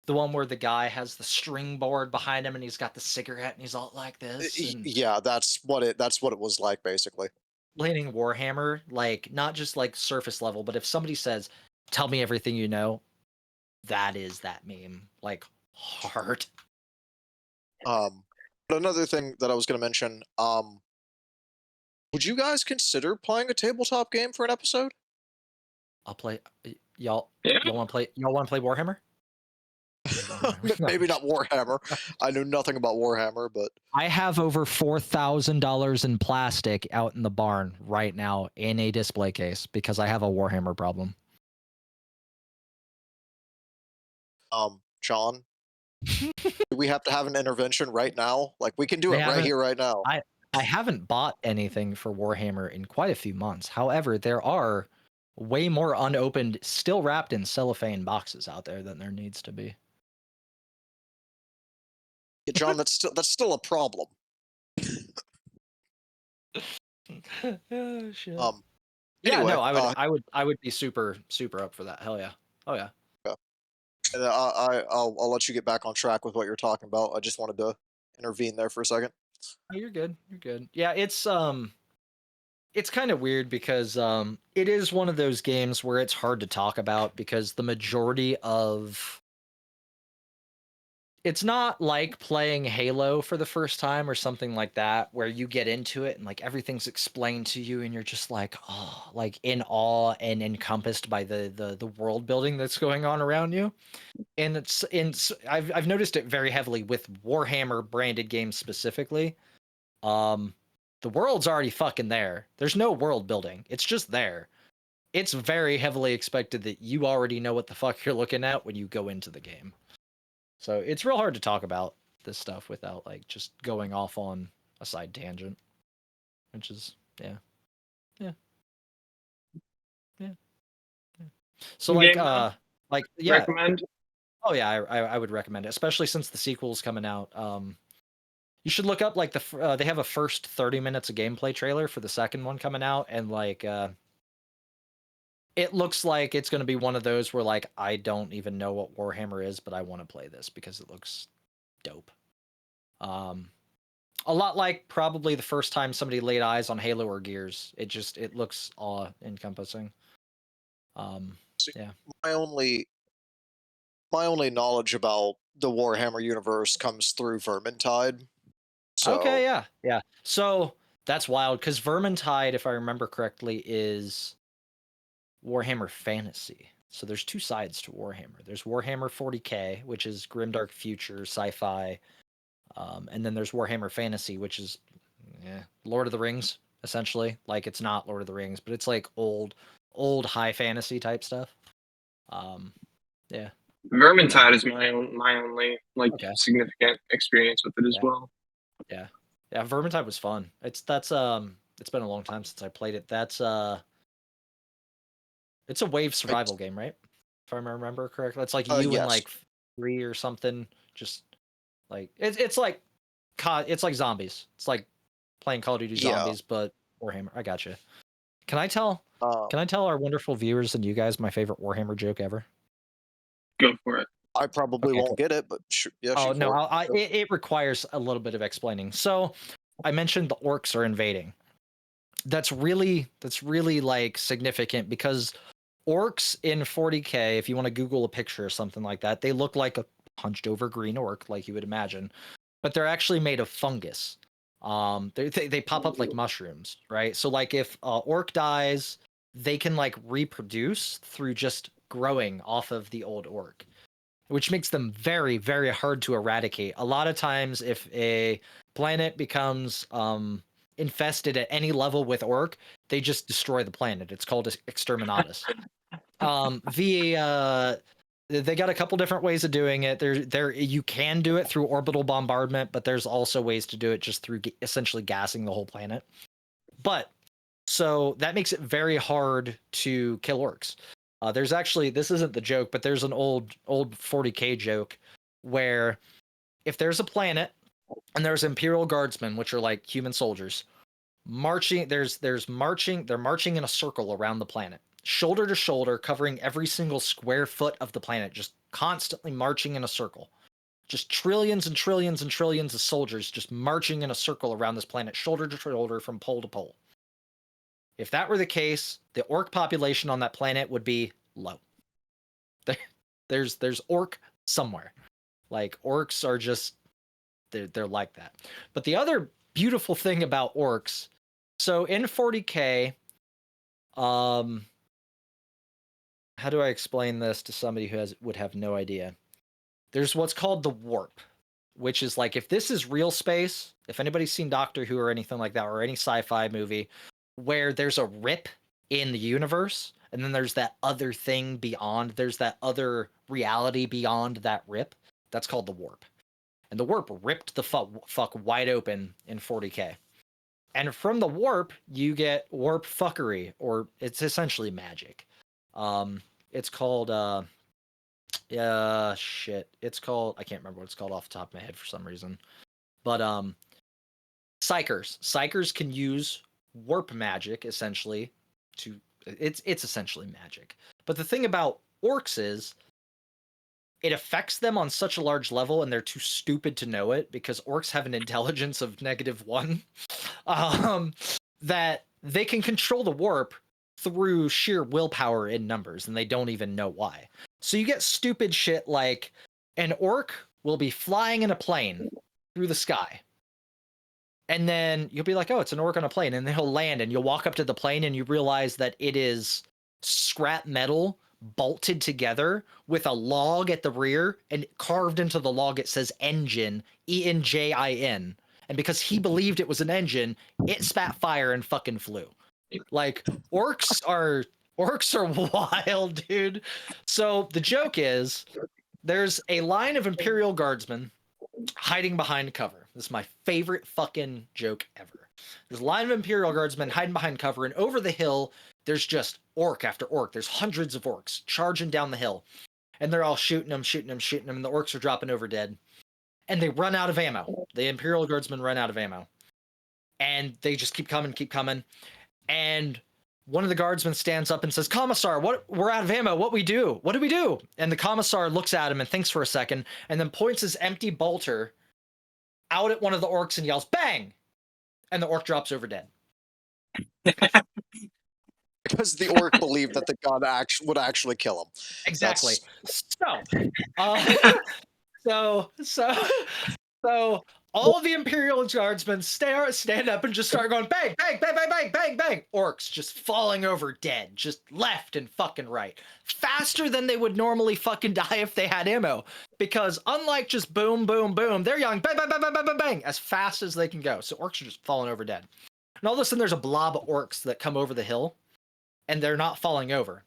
The one where the guy has the string board behind him and he's got the cigarette and he's all like this. And yeah, that's what it was like basically. playing Warhammer, like not just like surface level, but if somebody says, "Tell me everything you know," that is that meme, like hard. But another thing that I was going to mention, would you guys consider playing a tabletop game for an episode? I'll play. Y'all, Yeah. y'all want to play? Y'all want to play Warhammer? Maybe not Warhammer. I know nothing about Warhammer, but I have over $4,000 in plastic out in the barn right now in a display case because I have a Warhammer problem. John, do we have to have an intervention right now? Like we can do They it right haven't- here, right now. I haven't bought anything for Warhammer in quite a few months. However, there are way more unopened, still wrapped in cellophane boxes out there than there needs to be. Yeah, John, that's still a problem. Oh, shit. Anyway, no, I would be super up for that. Hell yeah. Oh yeah. and I'll let you get back on track with what you're talking about. I just wanted to intervene there for a second. Oh, you're good. You're good. Yeah, it's kind of weird because it is one of those games where it's hard to talk about because the majority of it's not like playing Halo for the first time or something like that, where you get into it and like everything's explained to you and you're just like, oh, like in awe and encompassed by the world building that's going on around you. And I've noticed it very heavily with Warhammer branded games specifically. The world's already fucking there. There's no world building. It's just there. It's very heavily expected that you already know what the fuck you're looking at when you go into the game. So it's real hard to talk about this stuff without like just going off on a side tangent, which is yeah. So Game, yeah. recommend. Oh yeah, I would recommend it, especially since the sequel's coming out. You should look up like they have a first 30 minutes of gameplay trailer for the second one coming out, and like it looks like it's going to be one of those where like I don't even know what Warhammer is, but I want to play this because it looks dope. A lot like probably the first time somebody laid eyes on Halo or Gears. It looks awe encompassing. Yeah. My only knowledge about the Warhammer universe comes through Vermintide. So, Okay, yeah. So that's wild because Vermintide, if I remember correctly, is Warhammer Fantasy. So there's two sides to Warhammer. There's Warhammer 40K, which is grimdark future sci-fi, and then there's Warhammer Fantasy, which is Lord of the Rings essentially. Like it's not Lord of the Rings, but it's like old high fantasy type stuff. Yeah. Vermintide is my only Okay. significant experience with it as well. Yeah. Vermintide was fun. It's been a long time since I played it. It's a wave survival game, right? If I remember correctly, it's like you yes. and like 3 or something. Just like it's like zombies. It's like playing Call of Duty Zombies, but Warhammer. I gotcha. Can I tell our wonderful viewers and you guys my favorite Warhammer joke ever? Go for it. I probably Okay, won't cool. get it, but yeah. Oh no, it requires a little bit of explaining. So I mentioned the orcs are invading. That's really like significant because orcs in 40K, if you want to Google a picture or something like that, they look like a hunched over green orc, like you would imagine, but they're actually made of fungus. They pop up like mushrooms, right? So like if orc dies, they can like reproduce through just growing off of the old orc, which makes them very, very hard to eradicate. A lot of times, if a planet becomes infested at any level with orc, they just destroy the planet. It's called exterminatus. They got a couple different ways of doing it. You can do it through orbital bombardment, but there's also ways to do it just through essentially gassing the whole planet. But so that makes it very hard to kill orcs. There's actually, this isn't the joke, but there's an old 40K joke where if there's a planet and there's Imperial Guardsmen, which are like human soldiers, marching, they're marching in a circle around the planet, shoulder to shoulder, covering every single square foot of the planet, just constantly marching in a circle. Just trillions and trillions and trillions of soldiers just marching in a circle around this planet, shoulder to shoulder from pole to pole. If that were the case, the orc population on that planet would be low. There's orc somewhere. Like orcs are just they're like that. But the other beautiful thing about orcs, so in 40K, how do I explain this to somebody who would have no idea? There's what's called the warp, which is like if this is real space, if anybody's seen Doctor Who or anything like that, or any sci-fi movie, where there's a rip in the universe, and then there's that other thing beyond, there's that other reality beyond that rip, that's called the warp. And the warp ripped the fuck wide open in 40K. And from the warp, you get warp fuckery, or it's essentially magic. It's called, it's called, I can't remember what it's called off the top of my head for some reason. But, Psychers can use warp magic essentially it's essentially magic. But the thing about orcs is it affects them on such a large level, and they're too stupid to know it because orcs have an intelligence of -1, that they can control the warp through sheer willpower in numbers, and they don't even know why. So you get stupid shit like an orc will be flying in a plane through the sky. And then you'll be like, oh, it's an orc on a plane. And then he'll land and you'll walk up to the plane and you realize that it is scrap metal bolted together with a log at the rear, and carved into the log it says engine, ENJIN. And because he believed it was an engine, it spat fire and fucking flew. Like, orcs are wild, dude. So the joke is, there's a line of Imperial Guardsmen hiding behind cover. This is my favorite fucking joke ever. There's a line of Imperial Guardsmen hiding behind cover, and over the hill, there's just orc after orc. There's hundreds of orcs charging down the hill. And they're all shooting them, and the orcs are dropping over dead. And they run out of ammo. The Imperial Guardsmen run out of ammo. And they just keep coming. And one of the guardsmen stands up and says, Commissar, we're out of ammo. What do we do? And the Commissar looks at him and thinks for a second, and then points his empty bolter out at one of the orcs and yells, bang! And the orc drops over dead. Because the orc believed that the gun would actually kill him. Exactly. So all of the Imperial Guardsmen stand up and just start going bang, bang, bang, bang, bang, bang, bang. Orcs just falling over dead, just left and fucking right. Faster than they would normally fucking die if they had ammo. Because unlike just boom, boom, boom, they're yelling bang, bang, bang, bang, bang, bang, bang, as fast as they can go. So orcs are just falling over dead. And all of a sudden there's a blob of orcs that come over the hill, and they're not falling over.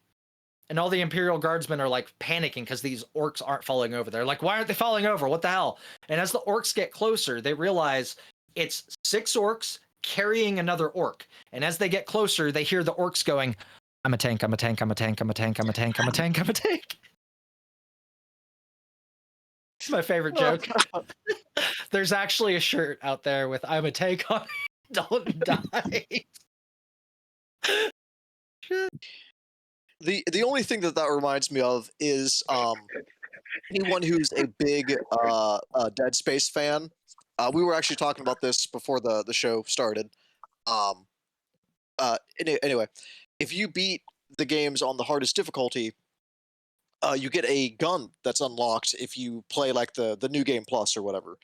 And all the Imperial Guardsmen are like panicking because these orcs aren't falling over. They're like, why aren't they falling over? What the hell? And as the orcs get closer, they realize it's 6 orcs carrying another orc. And as they get closer, they hear the orcs going, I'm a tank, I'm a tank, I'm a tank, I'm a tank, I'm a tank, I'm a tank, I'm a tank. It's my favorite joke. There's actually a shirt out there with I'm a tank on it. Don't die. Shit. The only thing that reminds me of is anyone who's a big Dead Space fan. We were actually talking about this before the show started. Anyway, if you beat the games on the hardest difficulty, you get a gun that's unlocked if you play like the New Game Plus or whatever.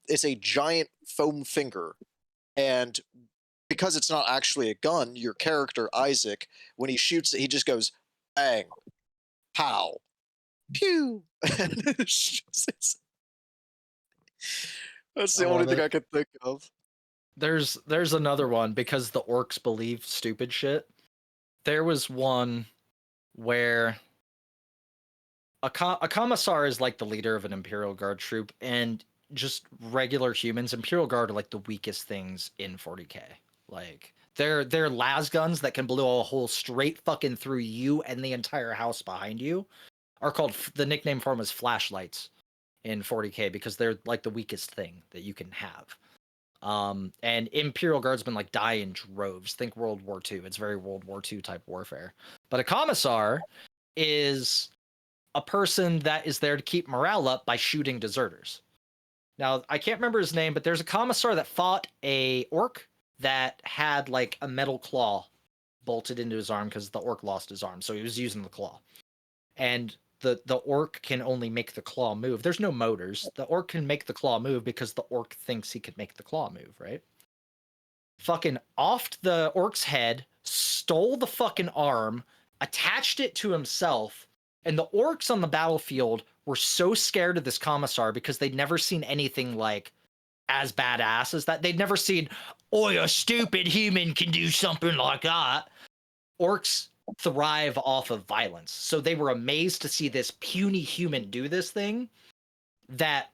It's a giant foam finger, and because it's not actually a gun, your character, Isaac, when he shoots it, he just goes, bang, pow, pew. That's the only thing I can think of. There's another one, because the orcs believe stupid shit. There was one where a commissar is like the leader of an Imperial Guard troop, and just regular humans, Imperial Guard are like the weakest things in 40k. Like, they're las guns that can blow a hole straight fucking through you and the entire house behind you are called, the nickname for them is flashlights in 40k, because they're like the weakest thing that you can have. And Imperial Guardsmen like die in droves. Think World War II. It's very World War II type warfare. But a commissar is a person that is there to keep morale up by shooting deserters. Now, I can't remember his name, but there's a commissar that fought a orc that had like a metal claw bolted into his arm because the orc lost his arm, so he was using the claw. And the orc can only make the claw move. There's no motors. The orc can make the claw move because the orc thinks he could make the claw move, right? Fucking offed the orc's head, stole the fucking arm, attached it to himself, and the orcs on the battlefield were so scared of this commissar because they'd never seen anything like as badass as that. They'd never seen, oh, a stupid human can do something like that. Orcs thrive off of violence. So they were amazed to see this puny human do this thing that,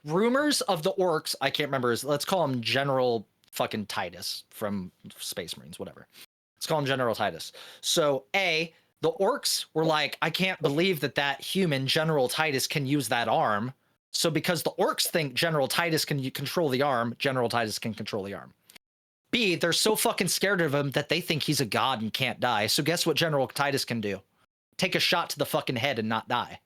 rumors of the orcs, I can't remember, let's call him General fucking Titus from Space Marines, whatever. Let's call him General Titus. So, the orcs were like, I can't believe that human, General Titus, can use that arm. So because the orcs think General Titus can control the arm, General Titus can control the arm. B, they're so fucking scared of him that they think he's a god and can't die. So guess what General Titus can do? Take a shot to the fucking head and not die.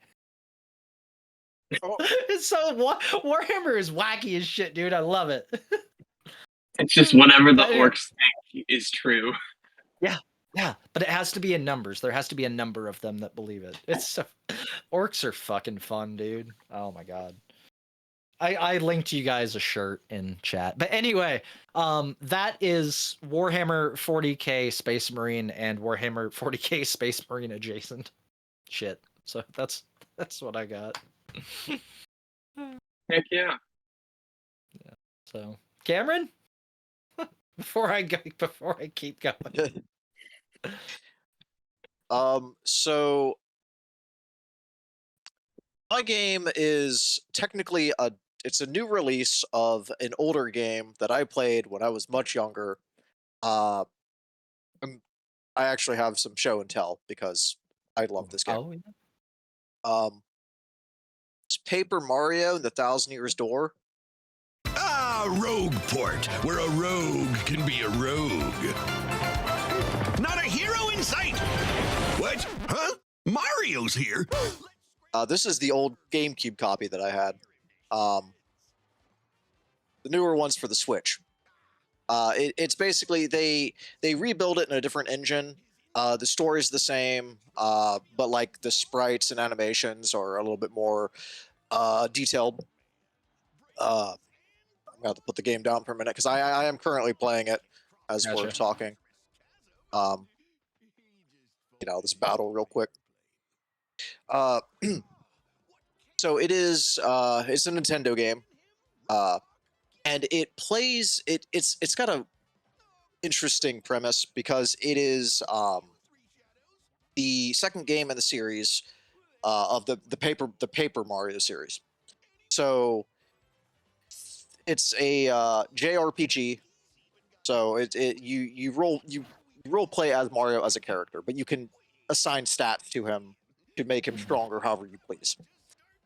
Oh. So Warhammer is wacky as shit, dude. I love it. It's just whatever the orcs think is true. Yeah, but it has to be in numbers. There has to be a number of them that believe it. It's so Orcs are fucking fun, dude. Oh my god. I linked you guys a shirt in chat. But anyway, that is Warhammer 40k Space Marine and Warhammer 40k Space Marine adjacent shit. So that's what I got. Heck yeah. So Cameron, before I keep going. So my game is technically it's a new release of an older game that I played when I was much younger. Uh, I actually have some show and tell because I love this game. Oh, yeah. Um, it's Paper Mario and the Thousand Years Door. Ah, Rogue Port, where a rogue can be a rogue. Not a hero in sight! What? Huh? Mario's here? This is the old GameCube copy that I had. The newer one's for the Switch. It's basically they rebuild it in a different engine. The story's the same, but like the sprites and animations are a little bit more detailed. I'm gonna have to put the game down for a minute because I am currently playing it as we're Gotcha. talking. This battle real quick. So it is it's a Nintendo game. And it plays it's got a interesting premise because it is the second game in the series of the Paper Mario series. So it's a JRPG. So you role play as Mario as a character, but you can assign stats to him to make him stronger however you please.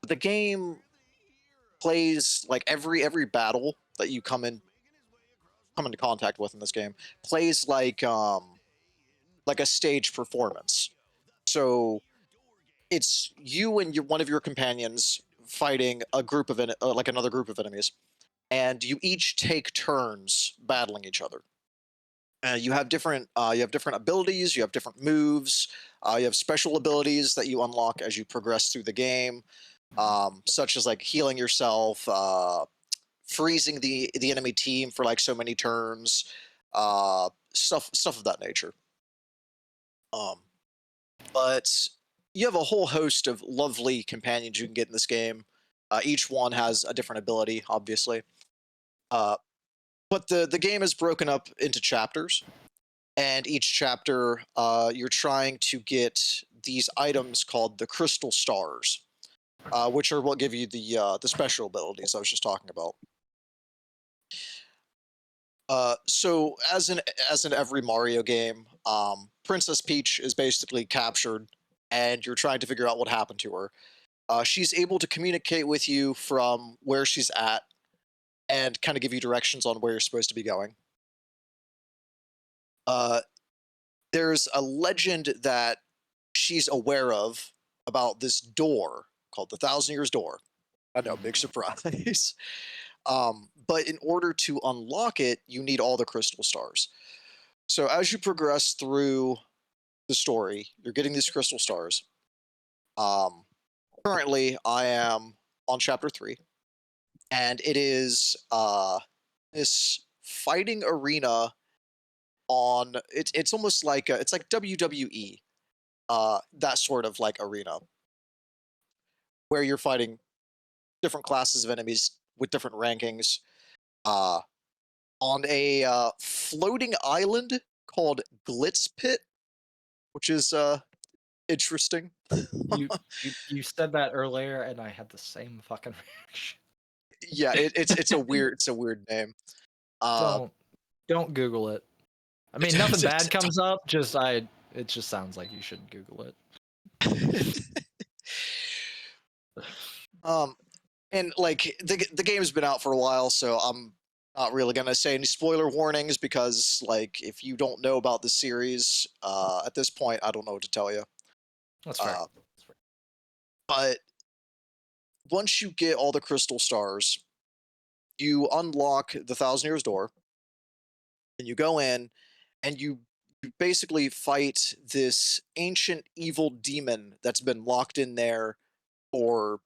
The game plays like every battle that you come into contact with in this game plays like a stage performance. So it's you and one of your companions fighting a group of like another group of enemies, and you each take turns battling each other. You have different abilities, you have different moves, you have special abilities that you unlock as you progress through the game, such as like healing yourself, freezing the enemy team for like so many turns, stuff of that nature. But you have a whole host of lovely companions you can get in this game. Each one has a different ability, obviously. But the game is broken up into chapters, and each chapter you're trying to get these items called the crystal stars, which are what give you the special abilities I was just talking about. So as in every Mario game, Princess Peach is basically captured, and you're trying to figure out what happened to her. She's able to communicate with you from where she's at, and kind of give you directions on where you're supposed to be going. There's a legend that she's aware of about this door called the Thousand Years Door. I know, big surprise. But in order to unlock it, you need all the crystal stars. So as you progress through the story, you're getting these crystal stars. Currently, I am on chapter 3, and it is this fighting arena on it's almost like it's like WWE, that sort of like arena where you're fighting different classes of enemies with different rankings on a floating island called Glitz Pit, which is interesting. you said that earlier, and I had the same fucking reaction. Yeah, it's a weird name. Don't Google it. I mean, nothing bad comes up. It just sounds like you shouldn't Google it. And like the game's been out for a while, so I'm not really gonna say any spoiler warnings because like if you don't know about the series at this point, I don't know what to tell you. That's fair. But once you get all the crystal stars, you unlock the Thousand Years Door, and you go in, and you basically fight this ancient evil demon that's been locked in there for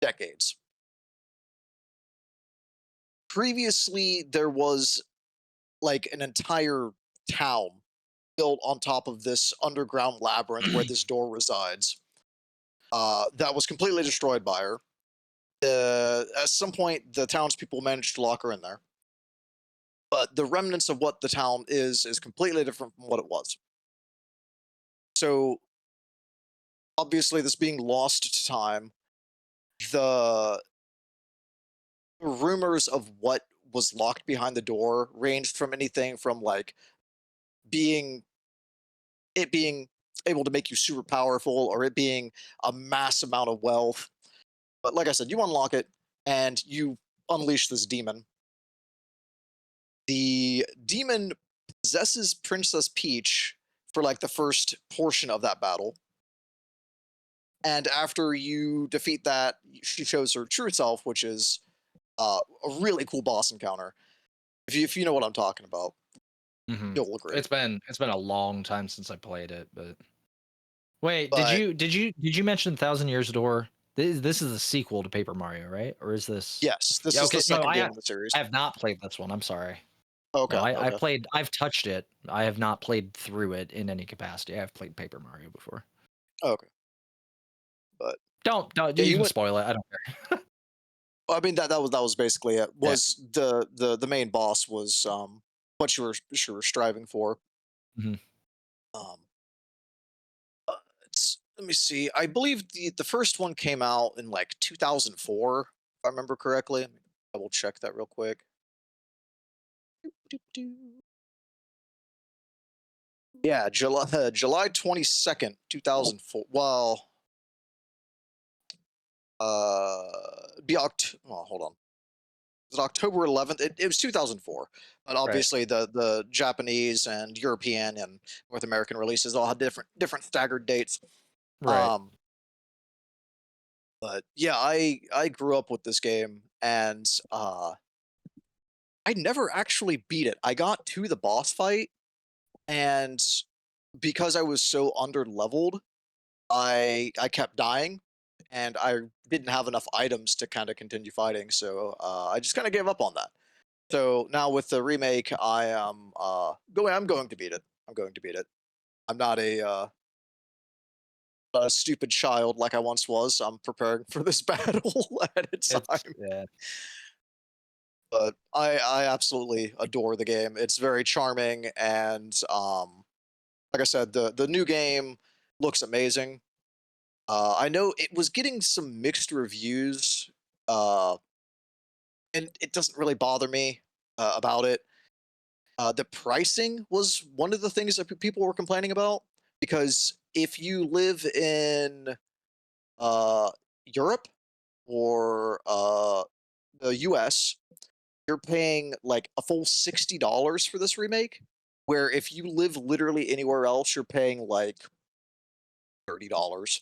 decades. Previously, there was like an entire town built on top of this underground labyrinth where this door resides. That was completely destroyed by her. At some point, the townspeople managed to lock her in there, but the remnants of what the town is completely different from what it was. So obviously, this being lost to time, the rumors of what was locked behind the door ranged from anything from like being being able to make you super powerful or it being a mass amount of wealth. But like I said, you unlock it and you unleash this demon. The demon possesses Princess Peach for like the first portion of that battle. And after you defeat that, she shows her true self, which is a really cool boss encounter. If you know what I'm talking about, Mhm. you'll agree. It's been a long time since I played it, but wait, But did you mention Thousand Years Door? This is a sequel to Paper Mario, right? Or is this? yes, this Yeah, is the okay. No, second game in the series. I have not played this one. I'm sorry. Okay, No, okay. I've touched it. I have not played through it in any capacity. I've played Paper Mario before. Okay. But Don't yeah, you you can went. spoil it. I don't care. I mean that was basically it. Yeah. Was the main boss was what you were striving for. Mhm. Um, let me see. I believe the first one came out in like 2004, if I remember correctly. I will check that real quick. Yeah, July 22nd, 2004. Well, well, hold on. Was it October 11th? It was 2004. But Right. obviously the Japanese and European and North American releases all had different staggered dates. Right. Um, but yeah, I grew up with this game and I never actually beat it. I got to the boss fight and because I was so under leveled, I kept dying and I didn't have enough items to kind of continue fighting, so I just kind of gave up on that. So now with the remake, I am I'm going to beat it. I'm going to beat it. I'm not a stupid child like I once was. I'm preparing for this battle at a It's time. yeah. But I absolutely adore the game. It's very charming and like I said, the new game looks amazing. I know it was getting some mixed reviews, uh, and it doesn't really bother me about it. The pricing was one of the things that people were complaining about because if you live in uh, Europe or the US, you're paying like a full $60 for this remake. Where if you live literally anywhere else, you're paying like $30.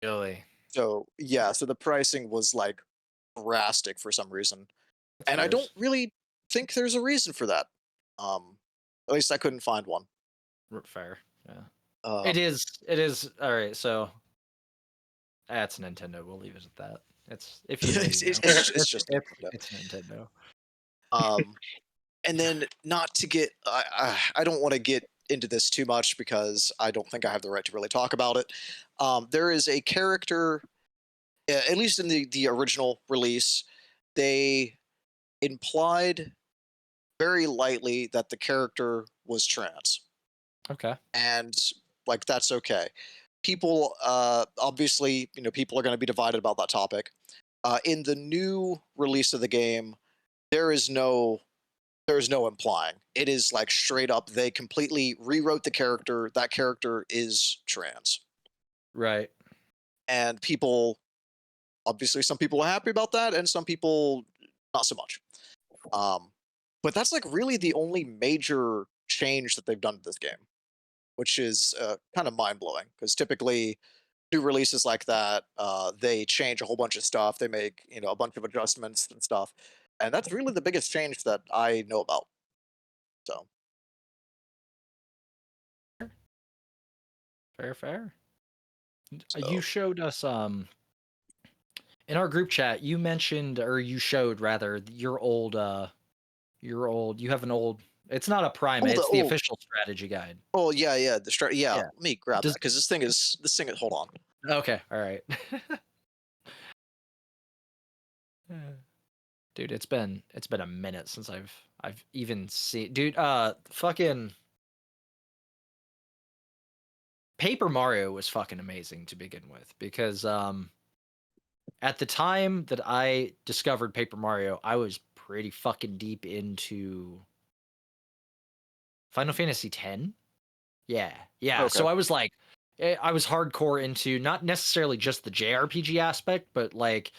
Really. So yeah, so the pricing was like drastic for some reason, That's and I weird. don't really think there's a reason for that. Um, at least I couldn't find one. Fair. Yeah. Um, It is. It is. All right. So that's Nintendo. We'll leave it at that. It's if you know, you it's, know. it's, it's it's just Nintendo. It's Nintendo. Um, and then not to get, I don't want to get into this too much because I don't think I have the right to really talk about it. There is a character, at least in the original release, they implied very lightly that the character was trans, Okay. and like that's okay. People, obviously, people are going to be divided about that topic. In the new release of the game, there is no there's no implying. It is like straight up. They completely rewrote the character. That character is trans, Right. and people, obviously, some people are happy about that, and some people not so much. Um, but that's like really the only major change that they've done to this game, which is kind of mind blowing because typically new releases like that, they change a whole bunch of stuff. They make a bunch of adjustments and stuff, and that's really the biggest change that I know about. So Fair. Fair. You so showed us in our group chat, you mentioned, or you showed rather, your old. You have an old. It's not a Prime. Oh, It's the official strategy guide. oh yeah, yeah. Yeah, Yeah. let me grab Does- that because this thing is. Hold on. Okay. All right. Dude, it's been a minute since I've even seen. Dude, fucking Paper Mario was fucking amazing to begin with because at the time that I discovered Paper Mario, I was pretty fucking deep into Final Fantasy X. Yeah. Yeah. Okay. So I was like I was hardcore into not necessarily just the JRPG aspect, but like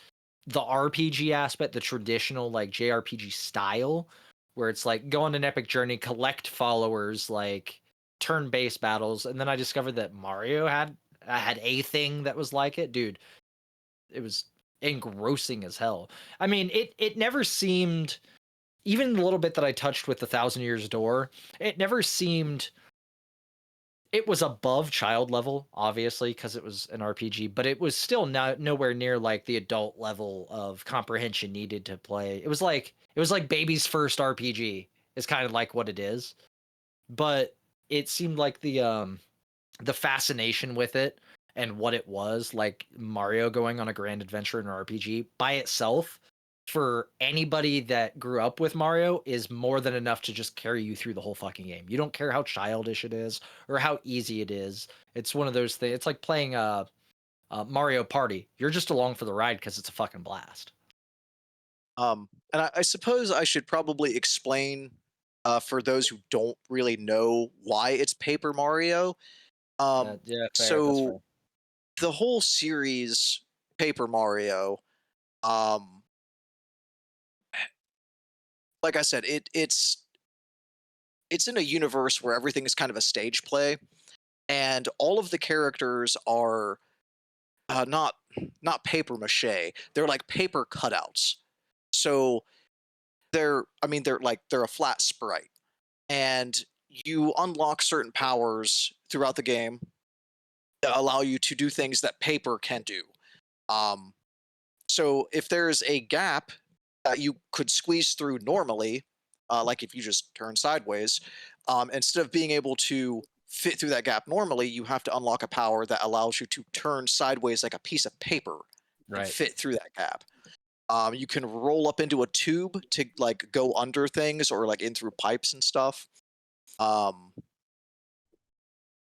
the RPG aspect, the traditional like JRPG style, where it's like go on an epic journey, collect followers, like turn-based battles, and then I discovered that Mario had a thing that was like it, dude. It was engrossing as hell. I mean, it never seemed, even the little bit that I touched with the Thousand Years Door, it never seemed. It was above child level, obviously, because it was an RPG, but it was still not nowhere near like the adult level of comprehension needed to play. It was like baby's first RPG is kind of like what it is. But it seemed like the fascination with it and what it was, like Mario going on a grand adventure in an RPG by itself, for anybody that grew up with Mario, is more than enough to just carry you through the whole fucking game. You don't care how childish it is or how easy it is. It's one of those things. It's like playing a Mario Party. You're just along for the ride because it's a fucking blast. And I suppose I should probably explain for those who don't really know why it's Paper Mario. Yeah, fair. So That's fair. the whole series Paper Mario, um, like I said, it's in a universe where everything is kind of a stage play, and all of the characters are not paper mache. They're like paper cutouts. So they're a flat sprite, and you unlock certain powers throughout the game that allow you to do things that paper can do. Um, so if there's a gap that you could squeeze through normally, like if you just turn sideways, instead of being able to fit through that gap normally, you have to unlock a power that allows you to turn sideways like a piece of paper and Right. fit through that gap. You can roll up into a tube to like go under things or like in through pipes and stuff. Um,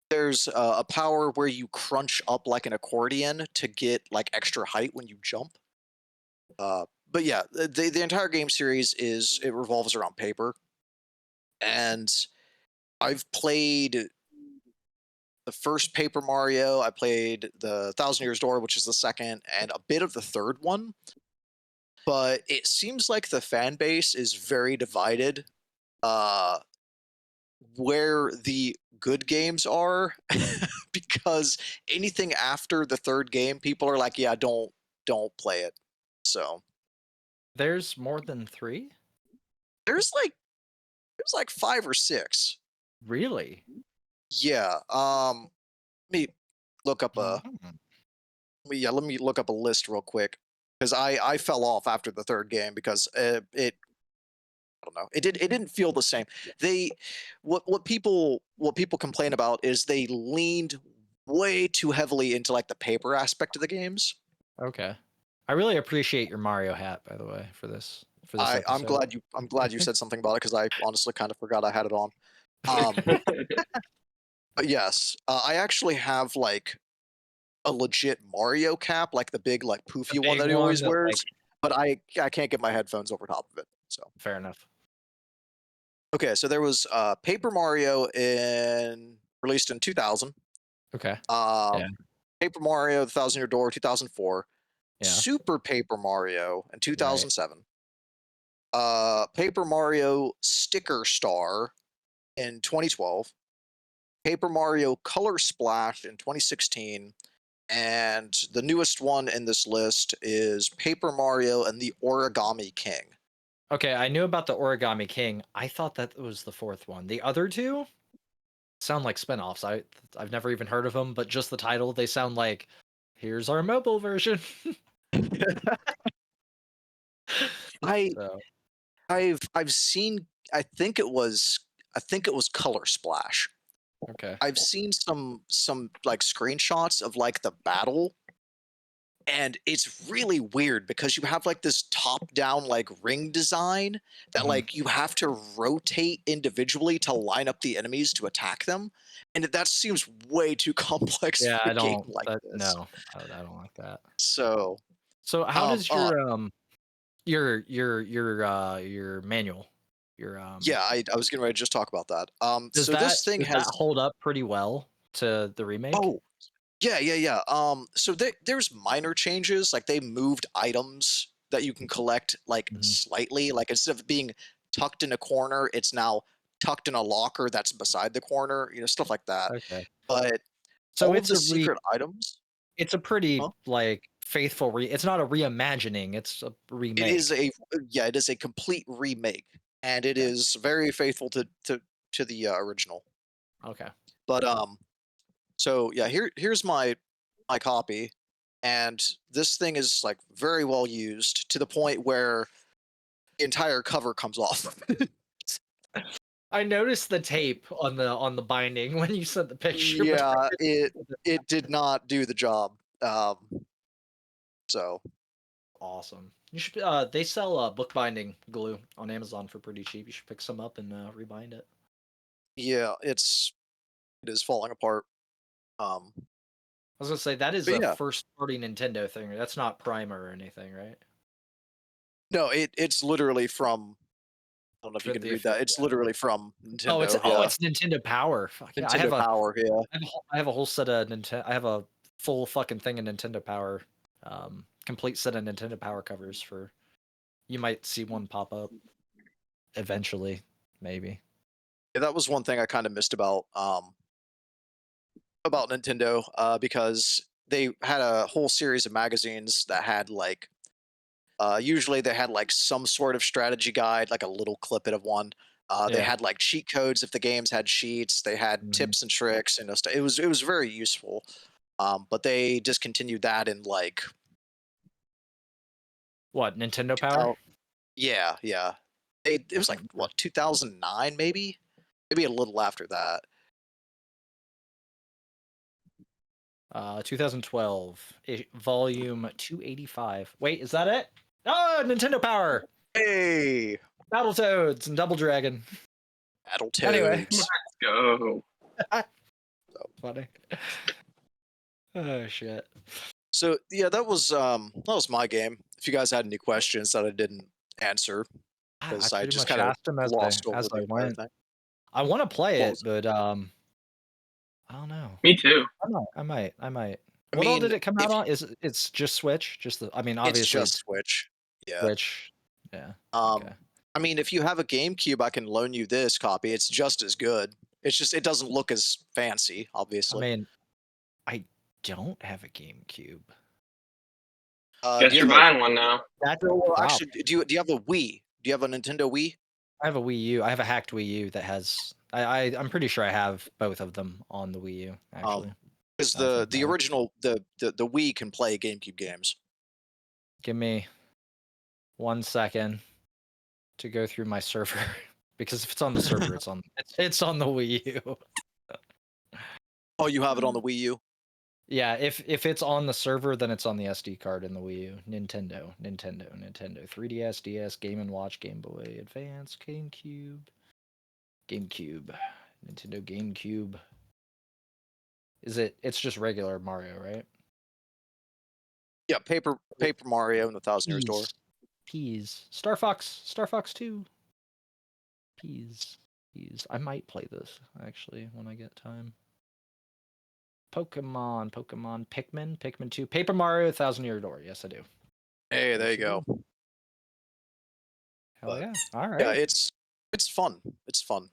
there's a power where you crunch up like an accordion to get like extra height when you jump. But yeah, the entire game series it revolves around paper, and I've played the first Paper Mario. I played the Thousand Years Door, which is the second, and a bit of the third one. But it seems like the fan base is very divided. Where the good games are, because anything after the third game, people are like, "Yeah, don't play it." So There's more than 3? there's like 5 or 6. Really? Yeah. Let me look up a Mhm. let me look up a list real quick because I fell off after the third game because it I don't know. It didn't feel the same. They what people complain about is they leaned way too heavily into like the paper aspect of the games. Okay. I really appreciate your Mario hat, by the way, for this I'm episode. glad you said something about it because I honestly kind of forgot I had it on. Um, but yes, I actually have like a legit Mario cap, like the big like poofy one big that he one always that, wears. like, But I can't get my headphones over top of it. So fair enough. okay, so there was Paper Mario released in 2000. Okay. Um, Paper Mario: The Thousand Year Door 2004. Yeah. Super Paper Mario in Right. 2007. Paper Mario Sticker Star in 2012. Paper Mario Color Splash in 2016. And the newest one in this list is Paper Mario and the Origami King. Okay, I knew about the Origami King. I thought that was the 4th one. The other 2 sound like spin-offs. I've never even heard of them, but just the title, they sound like, here's our mobile version. I So, I've seen. I think it was Color Splash. okay. I've seen some like screenshots of like the battle, and it's really weird because you have like this top down like ring design that Mhm. like you have to rotate individually to line up the enemies to attack them, and that seems way too complex Yeah, for I a game don't. like That this. no, I don't like that. So So, how um does uh your manual, your yeah, I was getting ready to just talk about that. does So this thing that has hold up pretty well to the remake? oh yeah, yeah, yeah. So there's minor changes, like they moved items that you can collect like Mhm. slightly. Like instead of being tucked in a corner, it's now tucked in a locker that's beside the corner. Stuff like that. Okay. But So all of the secret items, it's a pretty huh? like faithful it's not a reimagining, it's a It is remake. a yeah, it is a complete remake, and it Okay. is very faithful to the original. Okay. But so yeah, here's my copy, and this thing is like very well used to the point where the entire cover comes off. I noticed the tape on the binding when you sent the picture, but I Yeah, didn't it know that it did not do the job. So awesome. You should they sell book binding glue on Amazon for pretty cheap. You should pick some up and rebind it. yeah, it is falling apart. Um, I was gonna say that is but a yeah, first party Nintendo thing. That's not Primer or anything, right? no, it's literally from. I don't know if you For can the read that. It's literally from Nintendo. Yeah, it's Nintendo Power. Fuck yeah, Nintendo Power. Yeah, I have a whole set of Nintendo. I have a full fucking thing of Nintendo Power, complete set of Nintendo Power covers for. You might see one pop up eventually, maybe. yeah, that was one thing I kind of missed about Nintendo, because they had a whole series of magazines that had like usually they had like some sort of strategy guide, like a little clip of one. They Yeah. had like cheat codes if the games had cheats. They had Mhm. tips and tricks, and it was very useful. But they discontinued that in like What Nintendo Power? 2000. Yeah, yeah. It was like what 2009 maybe a little after that. 2012, volume 285. Wait, is that it? Oh, Nintendo Power, Hey, Battletoads, and Double Dragon. Anyway, Battletoads. Let's go. funny. Oh shit. So yeah, that was my game. If you guys had any questions that I didn't answer, I because I pretty just much kind of asked him glossed over as I the entire went. thing. I want to play What it, was it? but I don't know. Me too. I might. I What all did mean, it come out if on? Is it's just Switch? Just the, I mean, it's obviously just it's Switch, yeah. Switch. Yeah. Okay. Um, I mean, if you have a GameCube, I can loan you this copy. It's just as good. It's just it doesn't look as fancy, I obviously. mean, I don't have a GameCube. Do Guess you you're have a? buying one now. That's the Well, problem. actually, do you have a Wii? Do you have a Nintendo Wii? I have a Wii U. I have a hacked Wii U that has. I'm pretty sure I have both of them on the Wii U. Actually, Because now I think the about it. original the Wii can play GameCube games. Give me 1 second to go through my server because if it's on the server, it's on the Wii U. Oh, you have it on the Wii U. Yeah, if it's on the server, then it's on the SD card in the Wii U. Nintendo, 3DS, DS, Game and Watch, Game Boy Advance, GameCube, Nintendo GameCube. It's just regular Mario, right? Yeah, Paper Mario and the Thousand Years Door. Peas. Star Fox 2. Peas. I might play this actually when I get time. Pokemon, Pikmin 2, Paper Mario, Thousand Year Door. Yes, I do. Hey, there you Yes, I go. do. Hell But yeah! All yeah, right. it's fun. It's fun.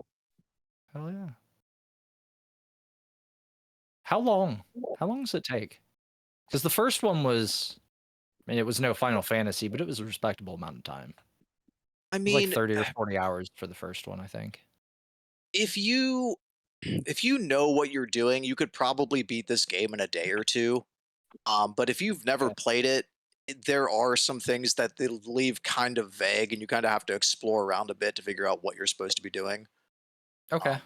Hell yeah. How long? How long does it take? Because the first one was, I mean, it was no Final Fantasy, but it was a respectable amount of time. I It was like mean, 30 or 40 hours for the first one, I think. if you know what you're doing, you could probably beat this game in a day or two. But if you've never Okay. played it, there are some things that they leave kind of vague, and you kind of have to explore around a bit to figure out what you're supposed to be doing. Okay. Um,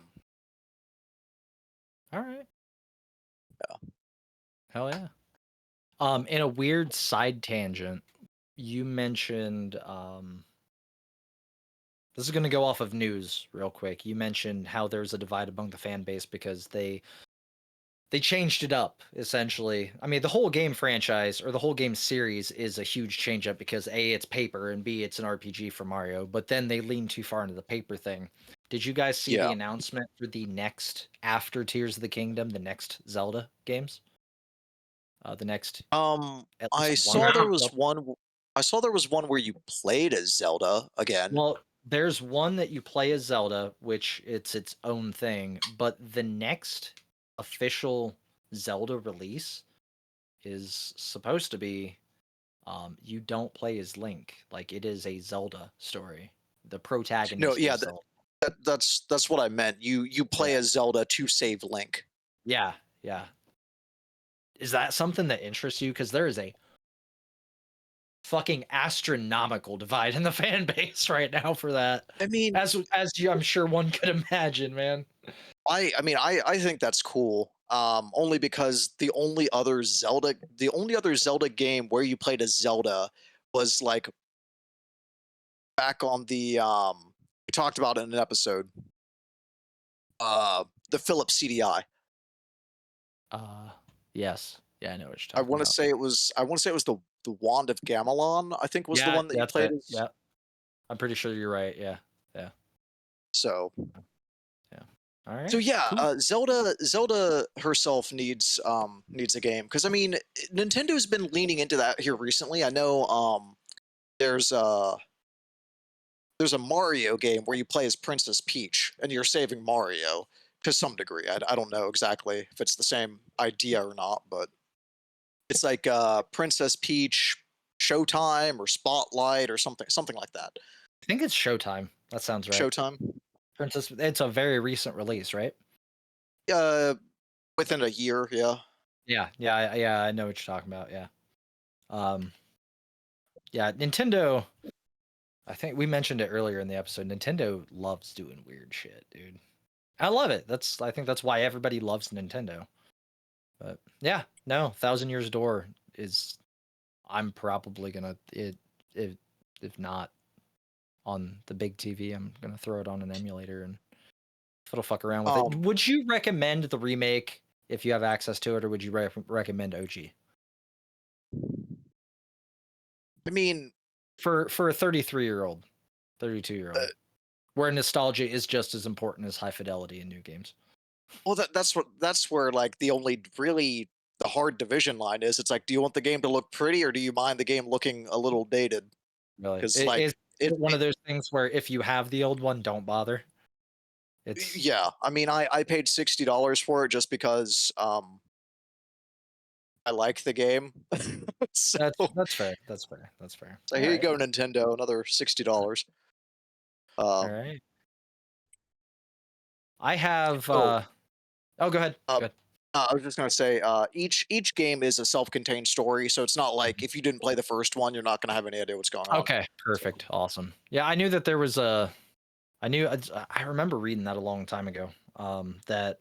All right. Yeah. Hell yeah. In a weird side tangent, you mentioned this is going to go off of news real quick. You mentioned how there's a divide among the fan base because they changed it up essentially. I mean, the whole game franchise or the whole game series is a huge change up because A, it's paper, and B, it's an RPG for Mario, but then they lean too far into the paper thing. Did you guys see the Yeah. announcement for the next after Tears of the Kingdom, the next Zelda games? The next at I least saw there No. was one. I saw there was one where you played as Zelda again. Well, there's one that you play as Zelda, which it's its own thing, but the next official Zelda release is supposed to be you don't play as Link. Like, it is a Zelda story. The protagonist No, yeah, is Zelda. that's what I meant. You play Yeah. as Zelda to save Link. Yeah, yeah. Is that something that interests you? Because there is a fucking astronomical divide in the fan base right now for that. I mean, As I'm sure one could imagine, man. I think that's cool. Only because the only other Zelda game where you played as Zelda was like back on the we talked about it in an episode. The Philips CDI. Yes. Yeah, I know what you're I talking want to about. say it was the Wand of Gamelon, I think was the Yeah, one that you that's played it. as. Yeah. I'm pretty sure you're right. Yeah. Yeah. So All right. So yeah, cool. Zelda herself needs a game because I mean Nintendo's been leaning into that here recently. I know there's a Mario game where you play as Princess Peach and you're saving Mario to some degree. I don't know exactly if it's the same idea or not, but it's like Princess Peach Showtime or Spotlight or something like that. I think it's Showtime. That sounds right. Showtime. Princess. It's a very recent release, right? Within a year, yeah. Yeah. I know what you're talking about. Yeah. Yeah. Nintendo. I think we mentioned it earlier in the episode. Nintendo loves doing weird shit, dude. I love it. I think that's why everybody loves Nintendo. But yeah, no, Thousand Years Door is. I'm probably gonna if not on the big TV, I'm gonna throw it on an emulator and it'll fuck around with it. Would you recommend the remake if you have access to it, or would you recommend OG? I mean, For a 33-year-old, 32-year-old, where nostalgia is just as important as high fidelity in new games. well, that's where like the only really the hard division line is. It's like, do you want the game to look pretty, or do you mind the game looking a little dated? Really, Because like is it one of those things where if you have the old one, don't bother. It's yeah. I mean, I paid $60 for it just because I like the game. So, that's fair. That's fair. That's fair. so here you go, Nintendo, another $60. All right. I have. Oh. Oh, go ahead. Go ahead. I was just gonna say, each game is a self-contained story, so it's not like if you didn't play the first one, you're not gonna have any idea what's going on. Okay, perfect, awesome. Yeah, I knew that there was a. I remember reading that a long time ago. That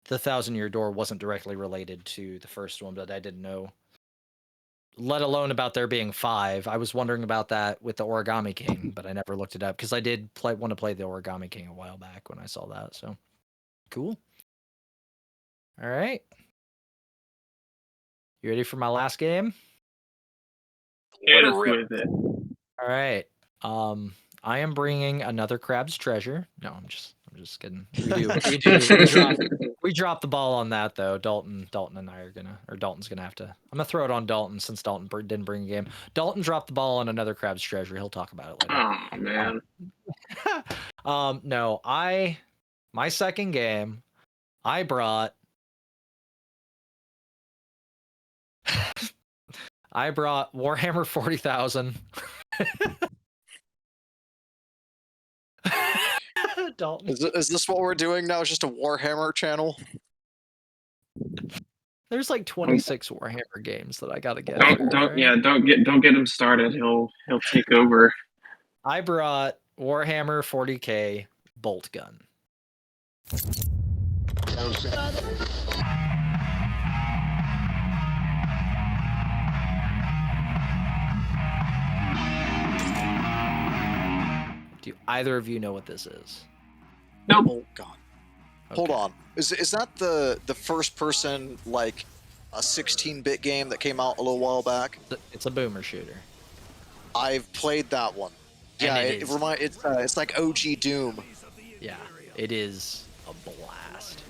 the Thousand Year Door wasn't directly related to the first one, but I didn't know. Let alone about there being 5. I was wondering about that with the Origami King, but I never looked it up because I did want to play the Origami King a while back when I saw that. So cool. All right. You ready for my last game? Hit us with it. All right. I am bringing another Crab's Treasure. No, I'm just kidding. We dropped the ball on that though. Dalton and I are Dalton's gonna have to. I'm gonna throw it on Dalton since Dalton didn't bring a game. Dalton dropped the ball on another Crab's Treasure. He'll talk about it later. Oh man. No, my second game, I brought Warhammer 40,000. Dalton. Is this what we're doing now? It's just a Warhammer channel. There's like 26 Warhammer games that I gotta get. Don't get him started. He'll take over. I brought Warhammer 40k Bolt Gun. Do either of you know what this is? Nope. Bolt Gun. Hold Okay. on. Is that the first person, like, a 16-bit game that came out a little while back? It's a boomer shooter. I've played that one. Yeah, And it's like OG Doom. Yeah, it is a blast.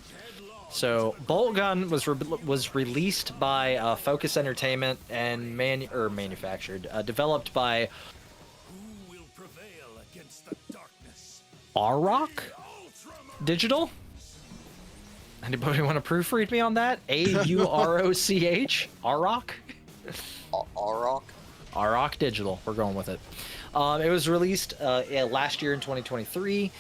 So Bolt Gun was released by Focus Entertainment and manufactured, developed by Arrock Digital. Anybody want to proofread me on that? AUROCH? Arrock? Arrock? Arrock Digital. We're going with it. It was released last year in 2023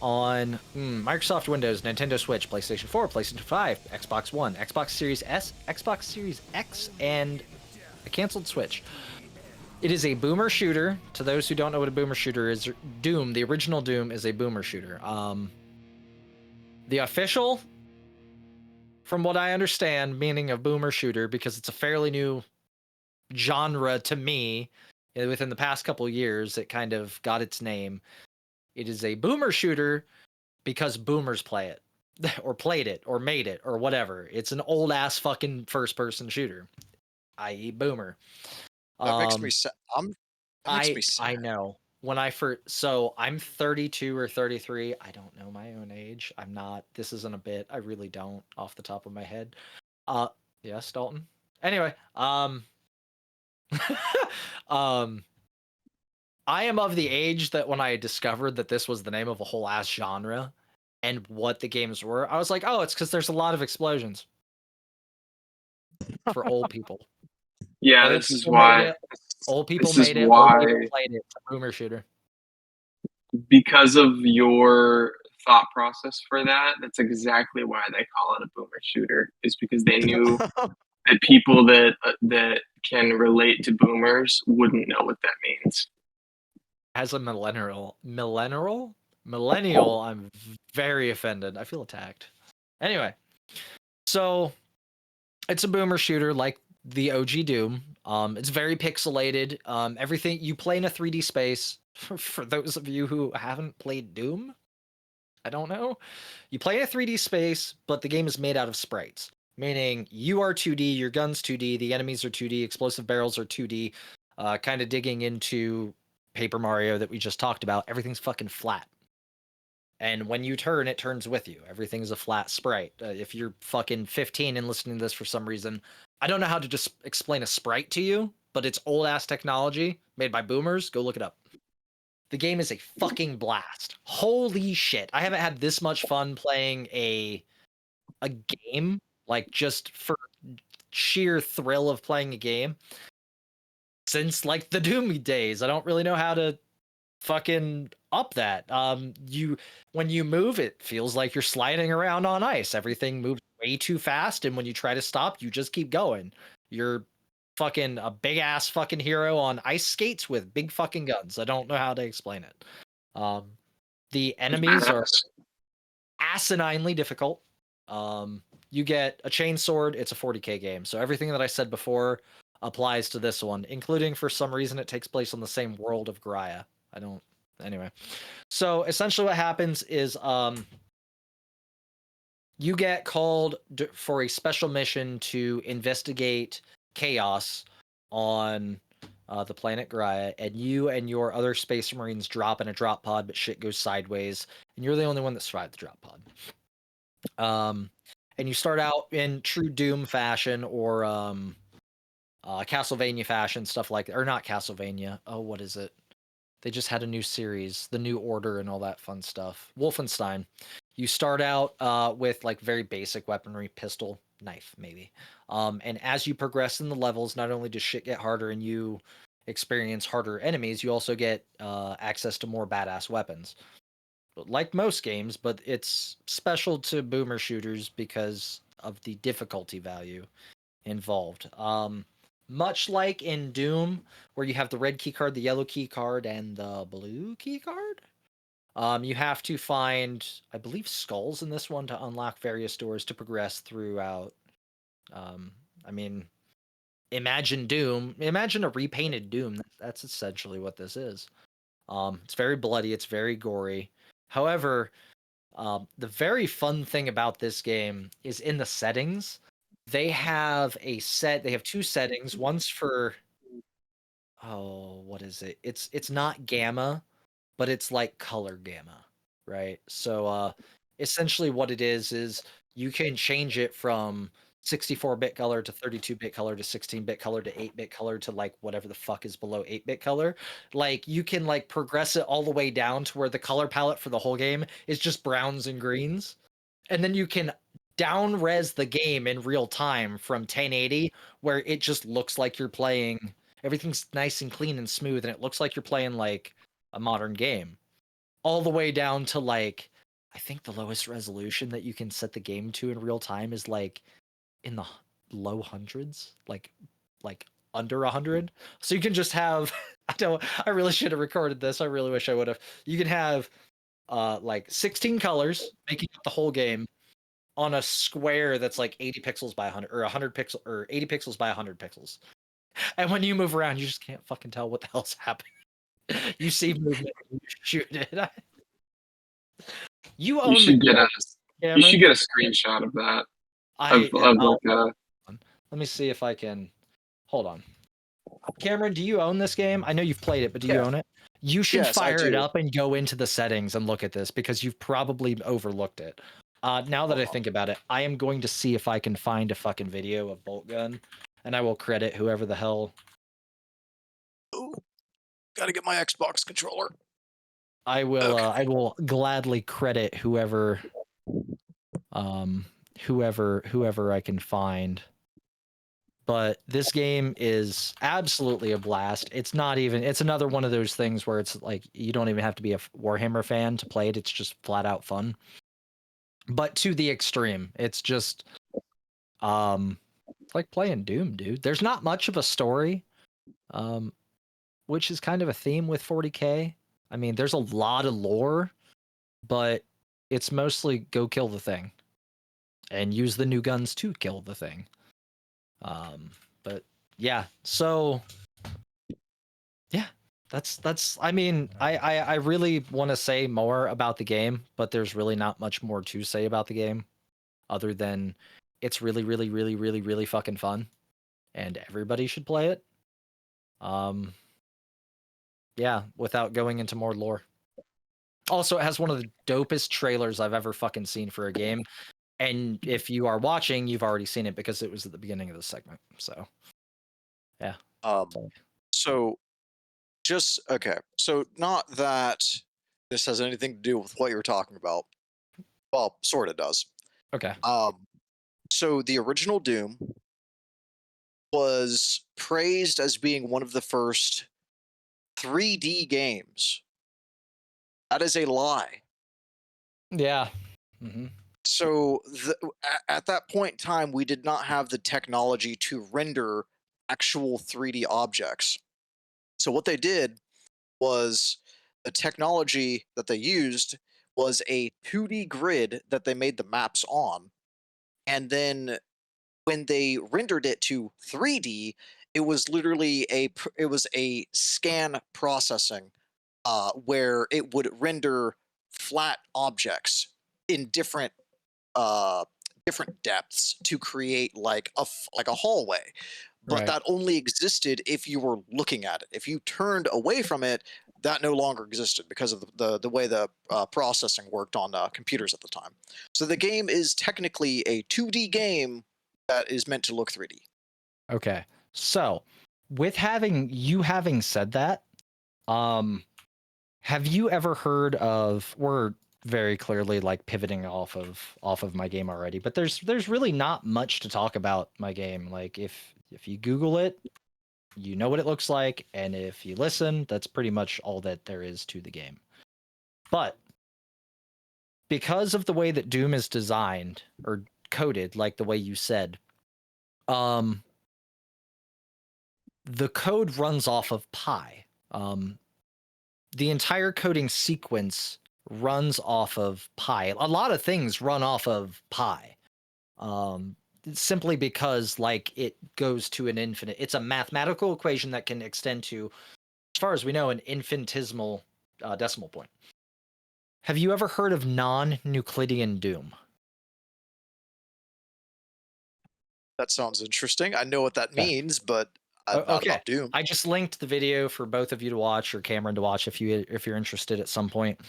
on Microsoft Windows, Nintendo Switch, PlayStation 4, PlayStation 5, Xbox One, Xbox Series S, Xbox Series X, and a canceled Switch. It is a boomer shooter. To those who don't know what a boomer shooter is, Doom, the original Doom, is a boomer shooter. The official, from what I understand, meaning of boomer shooter, because it's a fairly new genre to me, within the past couple years, it kind of got its name. It is a boomer shooter because boomers play it, or played it, or made it, or whatever. It's an old ass fucking first person shooter, i.e., boomer. That makes me sad. I know. When I so I'm 32 or 33. I don't know my own age. I'm not. This isn't a bit. I really don't, off the top of my head. Yes, Daulton. Anyway, I am of the age that when I discovered that this was the name of a whole ass genre and what the games were, I was like, oh, it's because there's a lot of explosions for old people. Yeah, Old this is people why. made it. Old people This is made it. Old why, people played it. It's a boomer shooter. because of your thought process for that, that's exactly why they call it a boomer shooter. Is because they knew that people that can relate to boomers wouldn't know what that means. As a millennial, I'm very offended. I feel attacked. Anyway, so it's a boomer shooter like the OG Doom. It's very pixelated. Everything you play in a 3D space. For those of you who haven't played Doom, I don't know. You play in a 3D space, but the game is made out of sprites. Meaning you are 2D, your gun's 2D, the enemies are 2D, explosive barrels are 2D. Kind of digging into Paper Mario that we just talked about, everything's fucking flat. And when you turn, it turns with you. Everything's a flat sprite. If you're fucking 15 and listening to this for some reason, I don't know how to just explain a sprite to you, but it's old ass technology made by boomers. Go look it up. The game is a fucking blast. Holy shit. I haven't had this much fun playing a game, like just for sheer thrill of playing a game, since like the Doom days. I don't really know how to fucking up that. When you move, it feels like you're sliding around on ice. Everything moves way too fast, and when you try to stop, you just keep going. You're fucking a big ass fucking hero on ice skates with big fucking guns. I don't know how to explain it. The enemies are asininely difficult. You get a chainsword. It's a 40k game, so everything that I said before applies to this one, including for some reason it takes place on the same world of Graia. Anyway. So essentially what happens is you get called for a special mission to investigate chaos on the planet Graia, and you and your other space marines drop in a drop pod, but shit goes sideways, and you're the only one that survived the drop pod. And you start out in true Doom fashion or Castlevania fashion, stuff like that. Or not Castlevania. Oh, what is it? They just had a new series, The New Order and all that fun stuff. Wolfenstein. You start out with like very basic weaponry, pistol, knife, maybe. And as you progress in the levels, not only does shit get harder and you experience harder enemies, you also get access to more badass weapons. Like most games, but it's special to boomer shooters because of the difficulty value involved. Much like in Doom, where you have the red key card, the yellow key card, and the blue key card. You have to find, I believe, skulls in this one to unlock various doors to progress throughout. I mean, imagine Doom. Imagine a repainted Doom. That's essentially what this is. It's very bloody. It's very gory. However, the very fun thing about this game is in the settings. They have two settings. One's for, what is it? It's not gamma, but it's like color gamma, right? So essentially what it is you can change it from 64-bit color to 32-bit color to 16-bit color to 8-bit color to like whatever the fuck is below 8-bit color. Like you can like progress it all the way down to where the color palette for the whole game is just browns and greens. And then you can down res the game in real time from 1080 where it just looks like you're playing, everything's nice and clean and smooth and it looks like you're playing like a modern game, all the way down to like, I think the lowest resolution that you can set the game to in real time is like in the low hundreds, like under 100. So you can just have I really should have recorded this. I really wish I would have. You can have like 16 colors making up the whole game on a square that's like 80 pixels by 100 or 100 pixel or 80 pixels by 100 pixels. And when you move around, you just can't fucking tell what the hell's happening. You see movement, you shoot it. You own You should the get a Cameron. you should get a screenshot of that. Of like let me see if I can. Hold on, Cameron. Do you own this game? I know you've played it, but do you own it? You should Yes, I fire it do. up and go into the settings and look at this because you've probably overlooked it. Now that I think about it, I am going to see if I can find a fucking video of Bolt Gun, and I will credit whoever the hell. Ooh, gotta get my Xbox controller. I will. Okay. I will gladly credit whoever I can find. But this game is absolutely a blast. It's another one of those things where it's like you don't even have to be a Warhammer fan to play it. It's just flat out fun. But to the extreme. It's just it's like playing Doom, dude. There's not much of a story. Which is kind of a theme with 40K. I mean, there's a lot of lore, but it's mostly go kill the thing and use the new guns to kill the thing. But yeah, so yeah, that's I mean, I really want to say more about the game, but there's really not much more to say about the game other than it's really, really, really, really, really fucking fun and everybody should play it. Yeah, without going into more lore. Also, it has one of the dopest trailers I've ever fucking seen for a game. And if you are watching, you've already seen it because it was at the beginning of the segment. So, yeah. So, just okay. So, not that this has anything to do with what you're talking about. Well, sort of does. Okay. So the original Doom was praised as being one of the first 3D games. That is a lie. Yeah. Mm-hmm. So at that point in time, we did not have the technology to render actual 3D objects. So what they did was the technology that they used was a 2D grid that they made the maps on. And then when they rendered it to 3D, it was literally a scan processing where it would render flat objects in different depths to create like a hallway. But Right. that only existed if you were looking at it. If you turned away from it, that no longer existed because of the way the processing worked on computers at the time. So the game is technically a 2D game that is meant to look 3D. Okay. So, with having said that, have you ever heard of, we're very clearly like pivoting off of my game already, but there's really not much to talk about my game. Like if you Google it, you know what it looks like, and if you listen, that's pretty much all that there is to the game. But because of the way that Doom is designed, or coded like the way you said, the code runs off of pi. The entire coding sequence runs off of pi. A lot of things run off of pi. Simply because like it goes to an infinite. It's a mathematical equation that can extend to, as far as we know, an infinitesimal decimal point. Have you ever heard of non-Euclidean doom? That sounds interesting. I know what that Yeah. means, but I'm not Okay. about Doom. I just linked the video for both of you to watch, or Cameron to watch if you're interested at some point.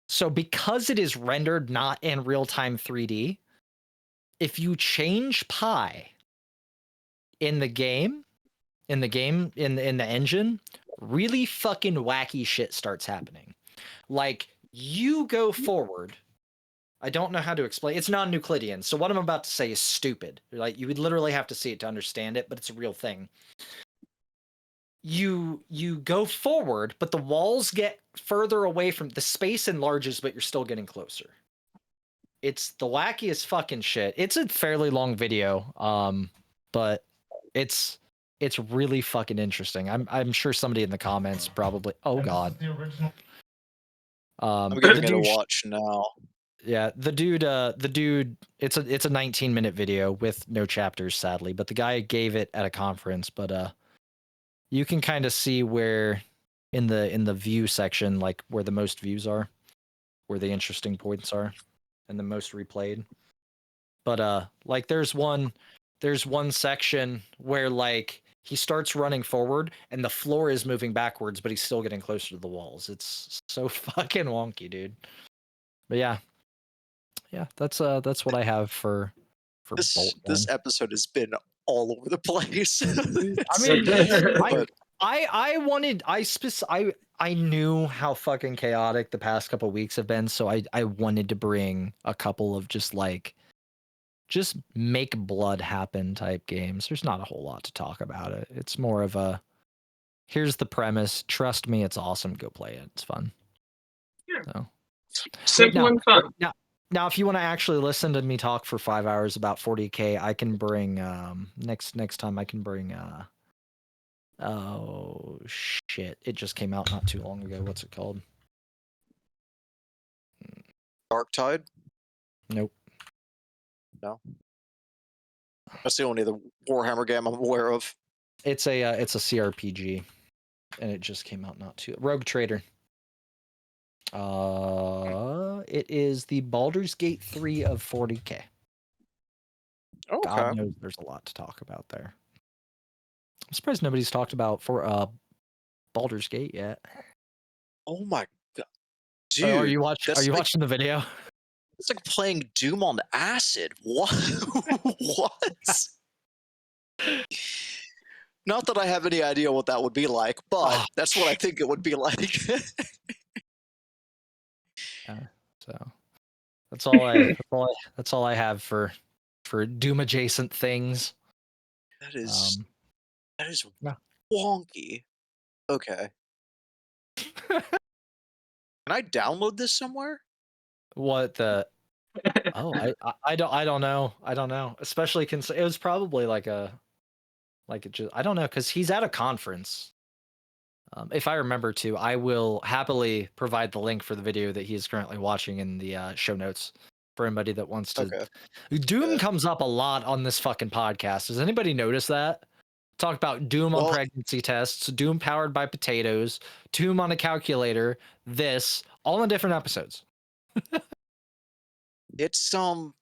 So because it is rendered not in real-time 3D, if you change pi in the engine, really fucking wacky shit starts happening. Like, you go forward. I don't know how to explain. It's non-Euclidean, so what I'm about to say is stupid. Like, you would literally have to see it to understand it, but it's a real thing. You go forward, but the walls get further away from the space enlarges, but you're still getting closer. It's the wackiest fucking shit. It's a fairly long video, but it's really fucking interesting. I'm sure somebody in the comments probably. Oh god. I'm The giving it a dude, watch now. yeah, the dude. It's a 19-minute video with no chapters, sadly, but the guy gave it at a conference. But you can kind of see where in the view section, like where the most views are, where the interesting points are, and the most replayed. But like there's one section where like he starts running forward and the floor is moving backwards, but he's still getting closer to the walls. It's so fucking wonky, dude. But yeah, that's what I have for Bolt Gun. This episode has been all over the place. I mean, But- I knew how fucking chaotic the past couple weeks have been, so I wanted to bring a couple of just make blood happen type games. There's not a whole lot to talk about it. It's more of a, here's the premise. Trust me, it's awesome. Go play it. It's fun. Yeah. So. Simple and fun. Now, if you want to actually listen to me talk for 5 hours about 40K, I can bring next time I can bring oh shit! It just came out not too long ago. What's it called? Dark Tide? Nope. No. That's the only other Warhammer game I'm aware of. It's a CRPG, and it just came out not too. Rogue Trader. It is the Baldur's Gate 3 of 40K. Okay. God knows there's a lot to talk about there. I'm surprised nobody's talked about for Baldur's Gate yet. Oh my god. Dude, are you watching the video? It's like playing Doom on acid. What? What? Not that I have any idea what that would be like, but that's what I think it would be like. So that's all I have for Doom adjacent things. That is no. wonky. Okay. Can I download this somewhere? What the? Oh, I don't know. Especially it was probably like it just, I don't know, because he's at a conference. If I remember to, I will happily provide the link for the video that he is currently watching in the show notes for anybody that wants to. Okay. Doom comes up a lot on this fucking podcast. Does anybody notice that? Talk about Doom on pregnancy tests, Doom powered by potatoes, Doom on a calculator, this, all in different episodes. It's a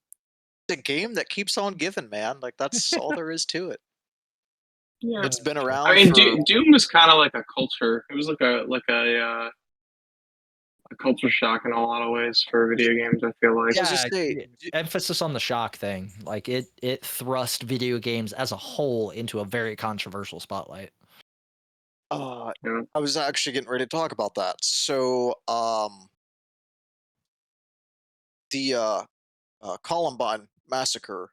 game that keeps on giving, man. Like that's all there is to it. Yeah. It's been around. I mean, for... Doom was kind of like a culture. It was like a culture shock in a lot of ways for video games. I feel like. Yeah, emphasis on the shock thing. Like it thrust video games as a whole into a very controversial spotlight. I was actually getting ready to talk about that. So, the Columbine massacre,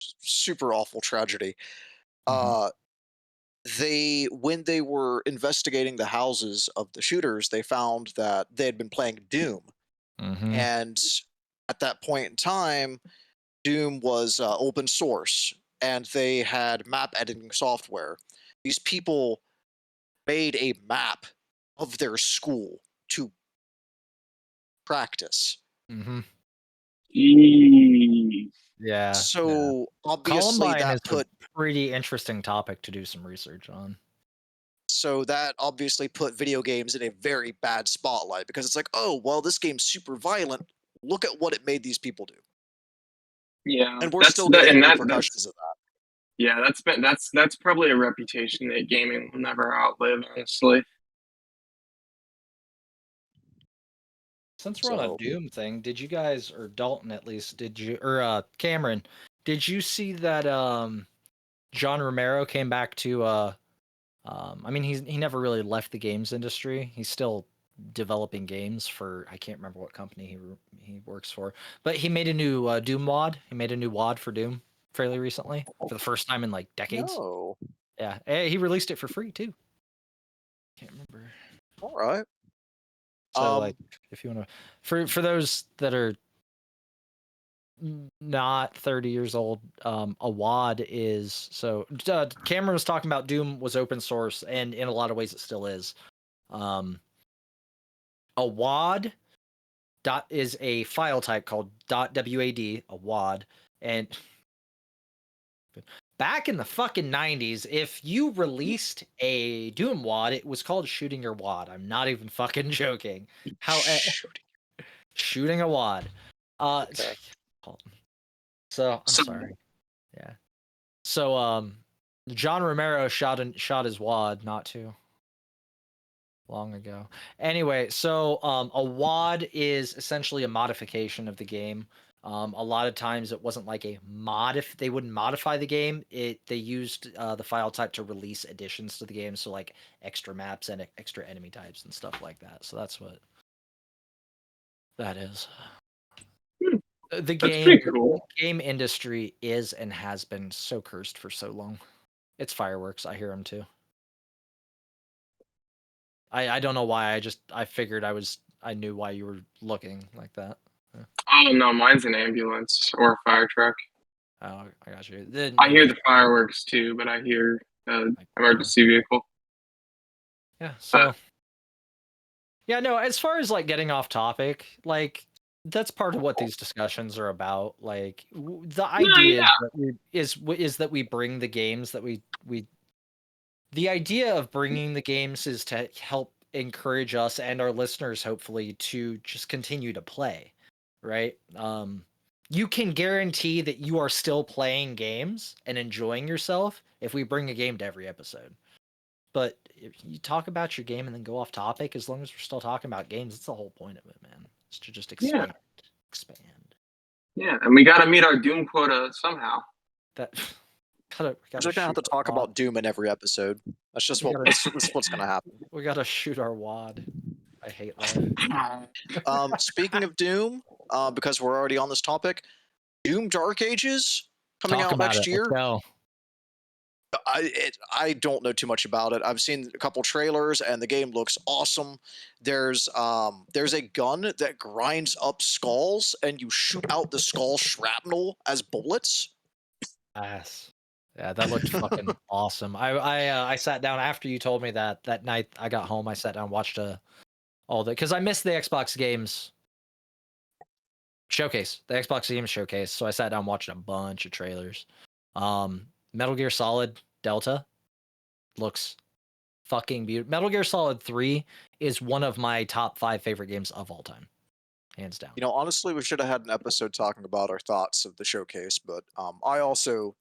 super awful tragedy. When they were investigating the houses of the shooters, they found that they had been playing Doom, and at that point in time, Doom was open source and they had map editing software, these people made a map of their school to practice. Mm-hmm. Jeez. Yeah. So obviously Columbine is that put a pretty interesting topic to do some research on. so that obviously put video games in a very bad spotlight because it's like, oh well, this game's super violent. Look at what it made these people do, Yeah, and we're that's still that, getting and that repercussions of that. yeah, that's probably a reputation that gaming will never outlive, honestly. Since we're on a So Doom thing, did you guys, or Dalton at least, did you, or Cameron, did you see that John Romero came back to I mean he never really left the games industry. He's still developing games for, I can't remember what company he works for, but he made a new Doom WAD. He made a new WAD for Doom fairly recently for the first time in like decades. no, Yeah, he released it for free too. Can't remember. all right. So like, if you want to, for those that are not 30 years old, a WAD is, so Cameron was talking about Doom was open source, and in a lot of ways it still is. A WAD is a file type called .wad, a WAD, and back in the fucking 90s, if you released a Doom WAD, it was called shooting your WAD. I'm not even fucking joking. How shooting a WAD. Okay. So I'm So- sorry. Yeah. So John Romero shot his WAD not too long ago. Anyway, so a WAD is essentially a modification of the game. A lot of times it wasn't like a mod, if they wouldn't modify the game, they used the file type to release additions to the game, so like extra maps and extra enemy types and stuff like that. So that's what that is. The That's game pretty cool. game industry is and has been so cursed for so long. It's fireworks. I hear them too. I don't know why. I figured I knew why you were looking like that. Oh no, mine's an ambulance or a fire truck. Oh, I got you. Then I hear the fireworks too, but I hear emergency vehicle. yeah. So yeah, no. As far as like getting off topic, like that's part of what these discussions are about. Like the idea is that we bring the games that we. The idea of bringing the games is to help encourage us and our listeners, hopefully, to just continue to play, right? You can guarantee that you are still playing games and enjoying yourself if we bring a game to every episode. But if you talk about your game and then go off topic, as long as we're still talking about games, that's the whole point of it, man. It's to just expand. Yeah, and we got to meet our Doom quota somehow. That We're just gonna have to talk about Doom in every episode. That's just that's what's gonna happen. We gotta shoot our WAD. I hate life. Speaking of Doom, because we're already on this topic, Doom Dark Ages coming out next year. Let's go. I don't know too much about it. I've seen a couple trailers and the game looks awesome. There's a gun that grinds up skulls and you shoot out the skull shrapnel as bullets. Yes. Yeah, that looked fucking awesome. I sat down after you told me that night I got home. I sat down and watched all the, because I missed the Xbox games showcase, the Xbox games showcase. So I sat down and watched a bunch of trailers. Metal Gear Solid Delta looks fucking beautiful. Metal Gear Solid 3 is one of my top 5 favorite games of all time, hands down. You know, honestly, we should have had an episode talking about our thoughts of the showcase, but I also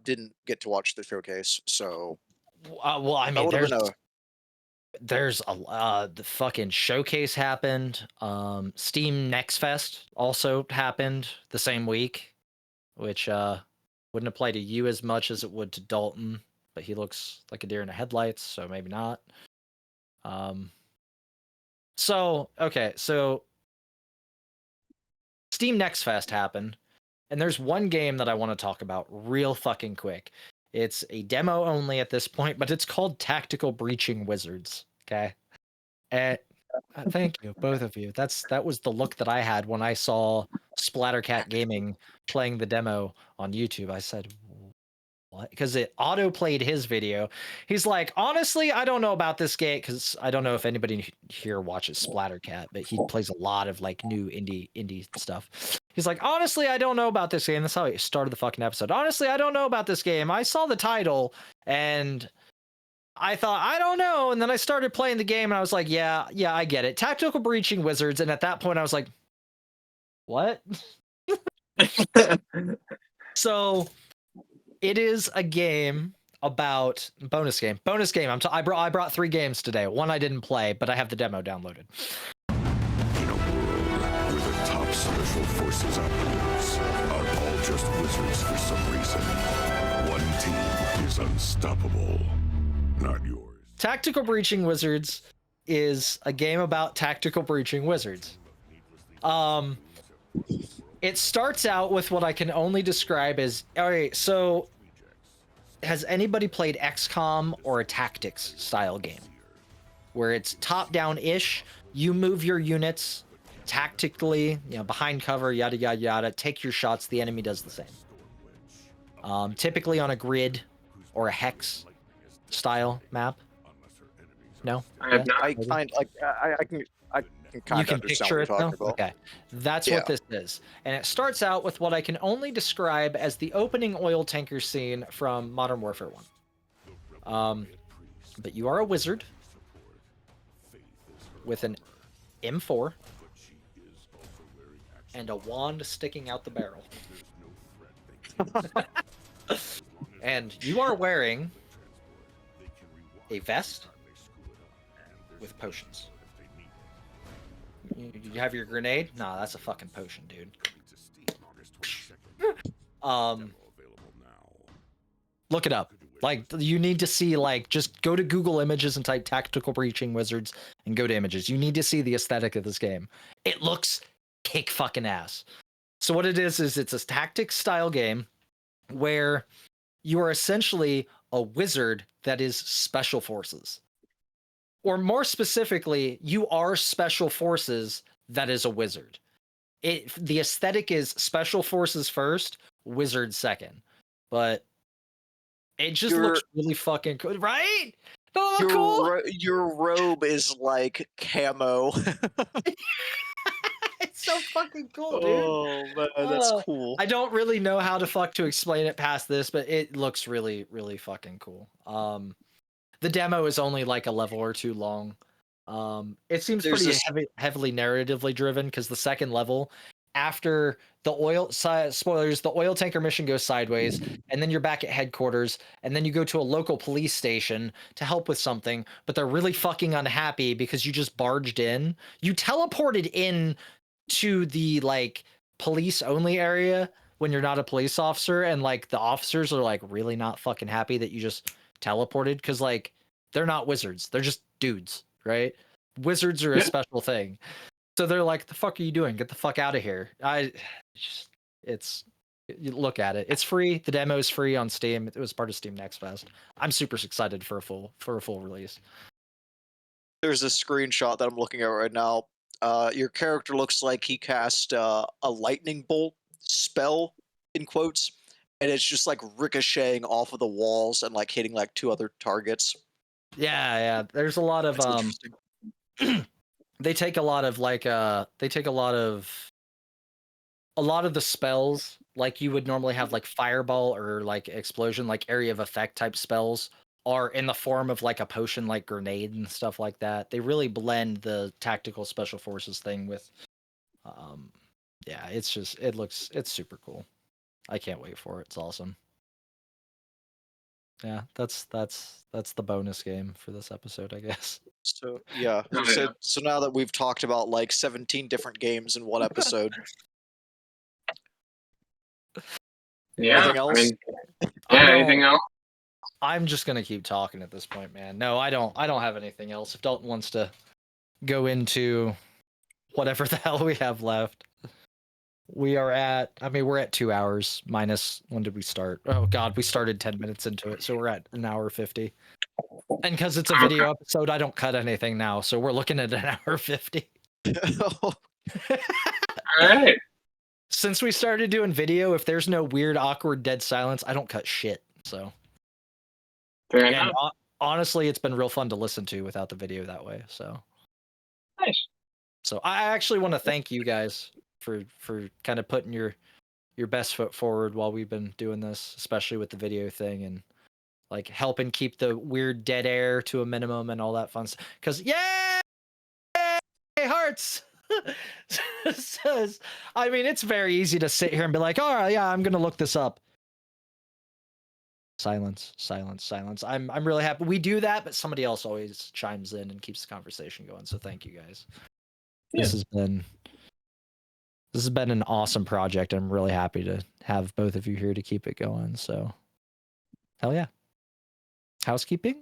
didn't get to watch the showcase, so well, I mean, there's the fucking showcase happened. Steam Next Fest also happened the same week, which wouldn't apply to you as much as it would to Daulton, but he looks like a deer in the headlights, so maybe not. So Steam Next Fest happened, and there's one game that I want to talk about real fucking quick. It's a demo only at this point, but it's called Tactical Breaching Wizards. Okay, and Thank you, both of you. That was the look that I had when I saw Splattercat Gaming playing the demo on YouTube. I said, what? Because it auto played his video. He's like, honestly, I don't know about this game, because I don't know if anybody here watches Splattercat, but he plays a lot of like new indie stuff. He's like, honestly, I don't know about this game. That's how he started the fucking episode. Honestly, I don't know about this game. I saw the title and I thought, I don't know. And then I started playing the game and I was like, yeah, I get it. Tactical Breaching Wizards. And at that point I was like, what? So it is a game about bonus game. I brought 3 games today. One I didn't play, but I have the demo downloaded. In a world where the top special forces operatives are all just wizards for some reason, one team is unstoppable. Not yours. Tactical Breaching Wizards is a game about tactical breaching wizards. It starts out with what I can only describe as, all right, so has anybody played XCOM or a tactics style game? Where it's top-down-ish, you move your units tactically, behind cover, yada, yada, yada, take your shots, the enemy does the same. Typically on a grid or a hex style map. No? I have not. I can kind You of can understand picture what it you're though? talking about. Okay. That's Yeah. what this is. And it starts out with what I can only describe as the opening oil tanker scene from Modern Warfare 1. But you are a wizard with an M4 and a wand sticking out the barrel. And you are wearing a vest with potions. You have your grenade? Nah, that's a fucking potion, dude. Look it up. Like, you need to see, like, just go to Google Images and type Tactical Breaching Wizards and go to images. You need to see the aesthetic of this game. It looks kick fucking ass. So what it is it's a tactics style game where you are essentially a wizard that is special forces. Or more specifically, you are special forces that is a wizard. The aesthetic is special forces first, wizard second. But it just looks really fucking cool, right? Oh, Your cool. Your robe is like camo. It's so fucking cool, dude. Oh man, that's cool. I don't really know how to explain it past this, but it looks really, really fucking cool. The demo is only like a level or 2 long. It seems pretty heavily narratively driven because the second level, after the spoilers, the oil tanker mission goes sideways, and then you're back at headquarters, and then you go to a local police station to help with something, but they're really fucking unhappy because you just barged in. You teleported in to the like police only area when you're not a police officer, and like the officers are like really not fucking happy that you just teleported because like they're not wizards, they're just dudes, right? Wizards are a special thing, so they're like, the fuck are you doing? Get the fuck out of here. You look at it, it's free. The demo is free on Steam. It was part of Steam Next Fest. I'm super excited for a full release. There's a screenshot that I'm looking at right now. Your character looks like he cast a lightning bolt spell in quotes, and it's just like ricocheting off of the walls and like hitting like 2 other targets. Yeah. There's a lot of they take a lot of like a lot of the spells like you would normally have like fireball or like explosion, like area of effect type spells are in the form of like a potion like grenade and stuff like that. They really blend the tactical special forces thing with it's super cool. I can't wait for it. It's awesome. Yeah, that's the bonus game for this episode, I guess. So yeah, so now that we've talked about like 17 different games in one episode. Yeah. Anything else? Anything else? I'm just gonna keep talking at this point, man. No, I don't have anything else. If Daulton wants to go into whatever the hell we have left. We're at 2 hours minus when did we start? Oh god, we started 10 minutes into it, so we're at 1 hour 50. And because it's a video episode, I don't cut anything now, so we're looking at an hour 50. All right. Since we started doing video, if there's no weird, awkward, dead silence, I don't cut shit. So, Fair and enough. honestly, it's been real fun to listen to without the video that way. So, Nice. so I actually want to thank you guys for kind of putting your best foot forward while we've been doing this, especially with the video thing and like helping keep the weird dead air to a minimum and all that fun stuff. Because yay, hearts! Says, I mean, it's very easy to sit here and be like, "All right, yeah, I'm gonna look this up." Silence, silence, silence. I'm really happy we do that, but somebody else always chimes in and keeps the conversation going. So thank you guys. Yeah. This has been an awesome project. I'm really happy to have both of you here to keep it going. So, hell yeah. Housekeeping?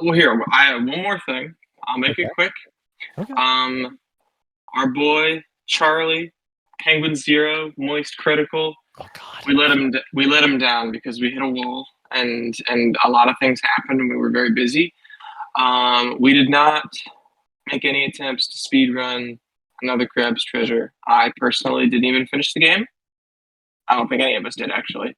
Well, here I have one more thing. I'll make it quick. Okay. Our boy Charlie, Penguin Zero, Moist Critical. Oh God. We let him down because we hit a wall and a lot of things happened and we were very busy. We did not make any attempts to speed run another Crab's Treasure. I personally didn't even finish the game. I don't think any of us did actually.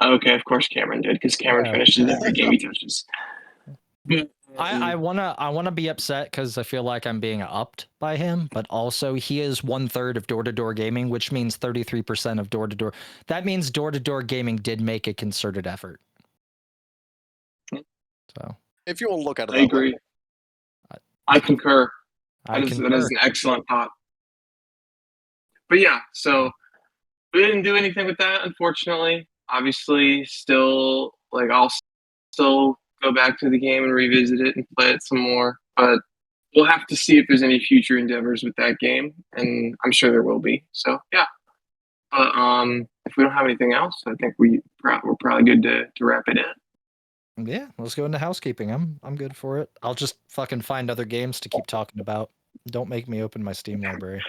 Okay, of course Cameron did because Cameron finishes every game he touches. I wanna be upset because I feel like I'm being upped by him, but also he is 1/3 of door-to-door gaming, which means 33% of door-to-door. That means door-to-door gaming did make a concerted effort. So If you want to look at it, I agree. I concur. That is an excellent thought. But yeah, so we didn't do anything with that, unfortunately. Obviously, still I'll still go back to the game and revisit it and play it some more. But we'll have to see if there's any future endeavors with that game, and I'm sure there will be. So yeah. But if we don't have anything else, I think we're probably good to wrap it in. Yeah, let's go into housekeeping. I'm good for it. I'll just fucking find other games to keep talking about. Don't make me open my Steam library.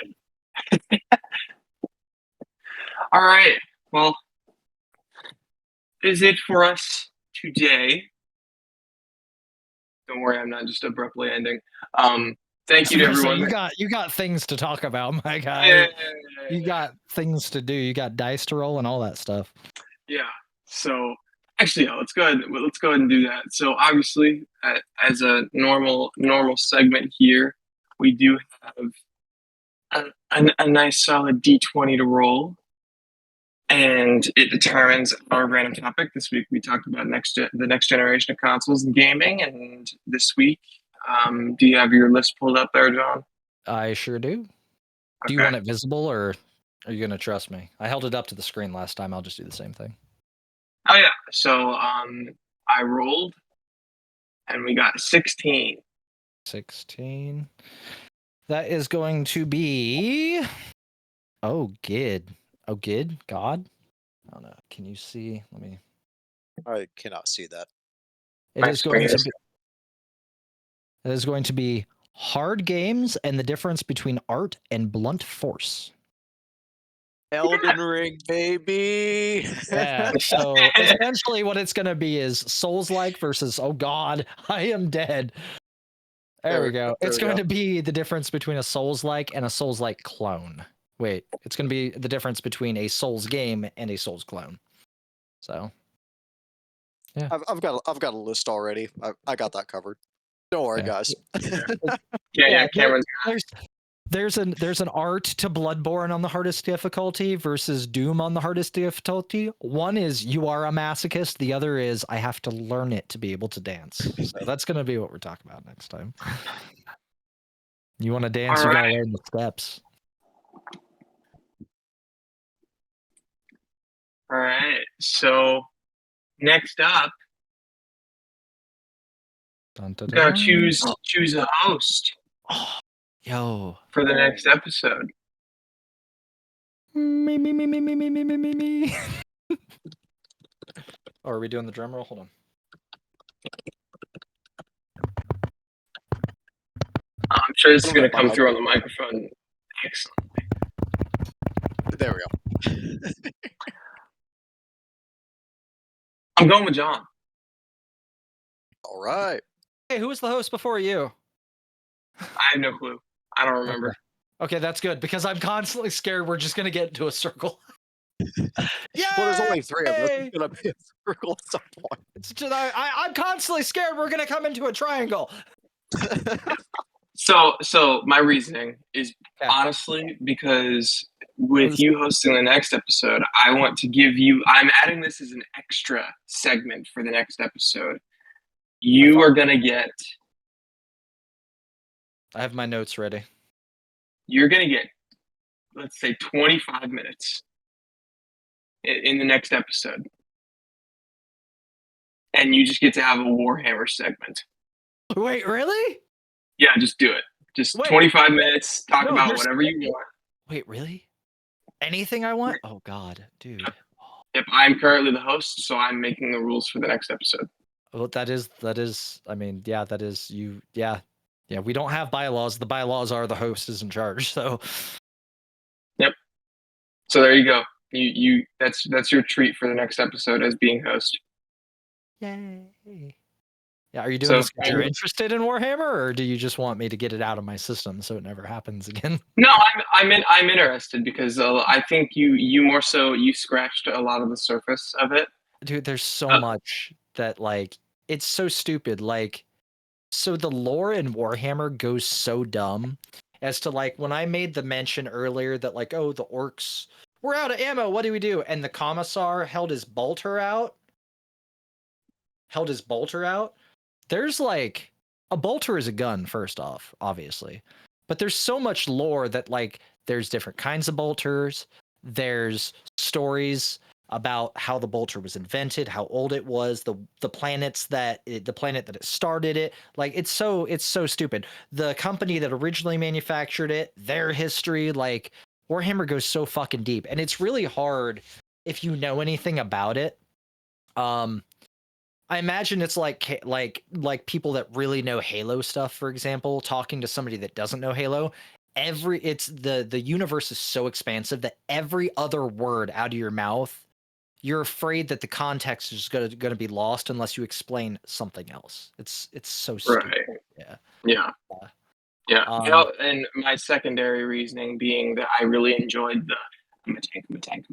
All right. Well, is it for us today? Don't worry, I'm not just abruptly ending. Thank you to everyone. You got things to talk about, my guy. Yeah. You got things to do. You got dice to roll and all that stuff. Yeah. So actually, yeah, let's go ahead and do that. So obviously, as a normal segment here, we do have a nice solid D20 to roll, and it determines our random topic. This week we talked about the next generation of consoles and gaming, and this week, do you have your list pulled up there, John? I sure do. Okay. Do you want it visible, or are you going to trust me? I held it up to the screen last time. I'll just do the same thing. Oh yeah. So I rolled, and we got 16. 16. That is going to be. Oh, good. Oh, good. God. I don't know. Can you see? Let me. I cannot see that. It is going to be hard games and the difference between art and blunt force. Elden Ring, baby. Yeah. So essentially, what it's going to be is Souls-like versus oh God, I am dead. There we go. It's going to be the difference between a Souls-like and a Souls-like clone. Wait, it's going to be the difference between a Souls game and a Souls clone. So, yeah, I've got a list already. I got that covered. Don't worry, guys. Yeah, Cameron. There's an art to Bloodborne on the hardest difficulty versus Doom on the hardest difficulty. One is you are a masochist. The other is I have to learn it to be able to dance. So that's going to be what we're talking about next time. You want to dance, you gotta learn the steps. All right. So next up, Dun, dun, we gotta dun. choose a host Yo. for the next episode. Me. Oh, are we doing the drum roll? Hold on. I'm sure this is gonna come through on the microphone. Excellent. There we go. I'm going with John. All right. Hey, who was the host before you? I have no clue. I don't remember. Okay, that's good because I'm constantly scared we're just gonna get into a circle. Yeah. Well, there's only 3 of us. It's gonna be a circle at some point. It's just, I'm constantly scared we're gonna come into a triangle. So my reasoning is Okay. honestly because with you hosting the next episode, I want to give you. I'm adding this as an extra segment for the next episode. You are gonna get. I have my notes ready. You're gonna get, let's say, 25 minutes in the next episode, and you just get to have a Warhammer segment. Wait, really? Yeah, just do it. Just Wait. 25 minutes. Talk No, about there's- whatever you want. Wait, really? Anything I want? Oh God, dude. Yep, I'm currently the host, so I'm making the rules for the next episode. Well, that is. I mean, yeah, that is you. Yeah. We don't have bylaws. The bylaws are the host is in charge. So. So there you go. You that's your treat for the next episode as being host. Yay. Yeah, are you doing So- this because you're interested in Warhammer, or do you just want me to get it out of my system so it never happens again? No, I'm interested because I think you more so you scratched a lot of the surface of it. Dude, there's so Uh, much that like it's so stupid. Like, so the lore in Warhammer goes so dumb as to like when I made the mention earlier that like, oh, the orcs, we're out of ammo. What do we do? And the commissar held his bolter out. There's like a bolter is a gun, first off, obviously. But there's so much lore that like there's different kinds of bolters. There's stories about how the bolter was invented, how old it was, the planet that it started it. Like it's so stupid. The company that originally manufactured it, their history, like Warhammer goes so fucking deep, and it's really hard if you know anything about it. I imagine it's like people that really know Halo stuff, for example, talking to somebody that doesn't know Halo. The universe is so expansive that every other word out of your mouth, you're afraid that the context is gonna be lost unless you explain something else. It's so stupid. Right. Yeah. Yeah. Um, And my secondary reasoning being that I really enjoyed the I'm a tank.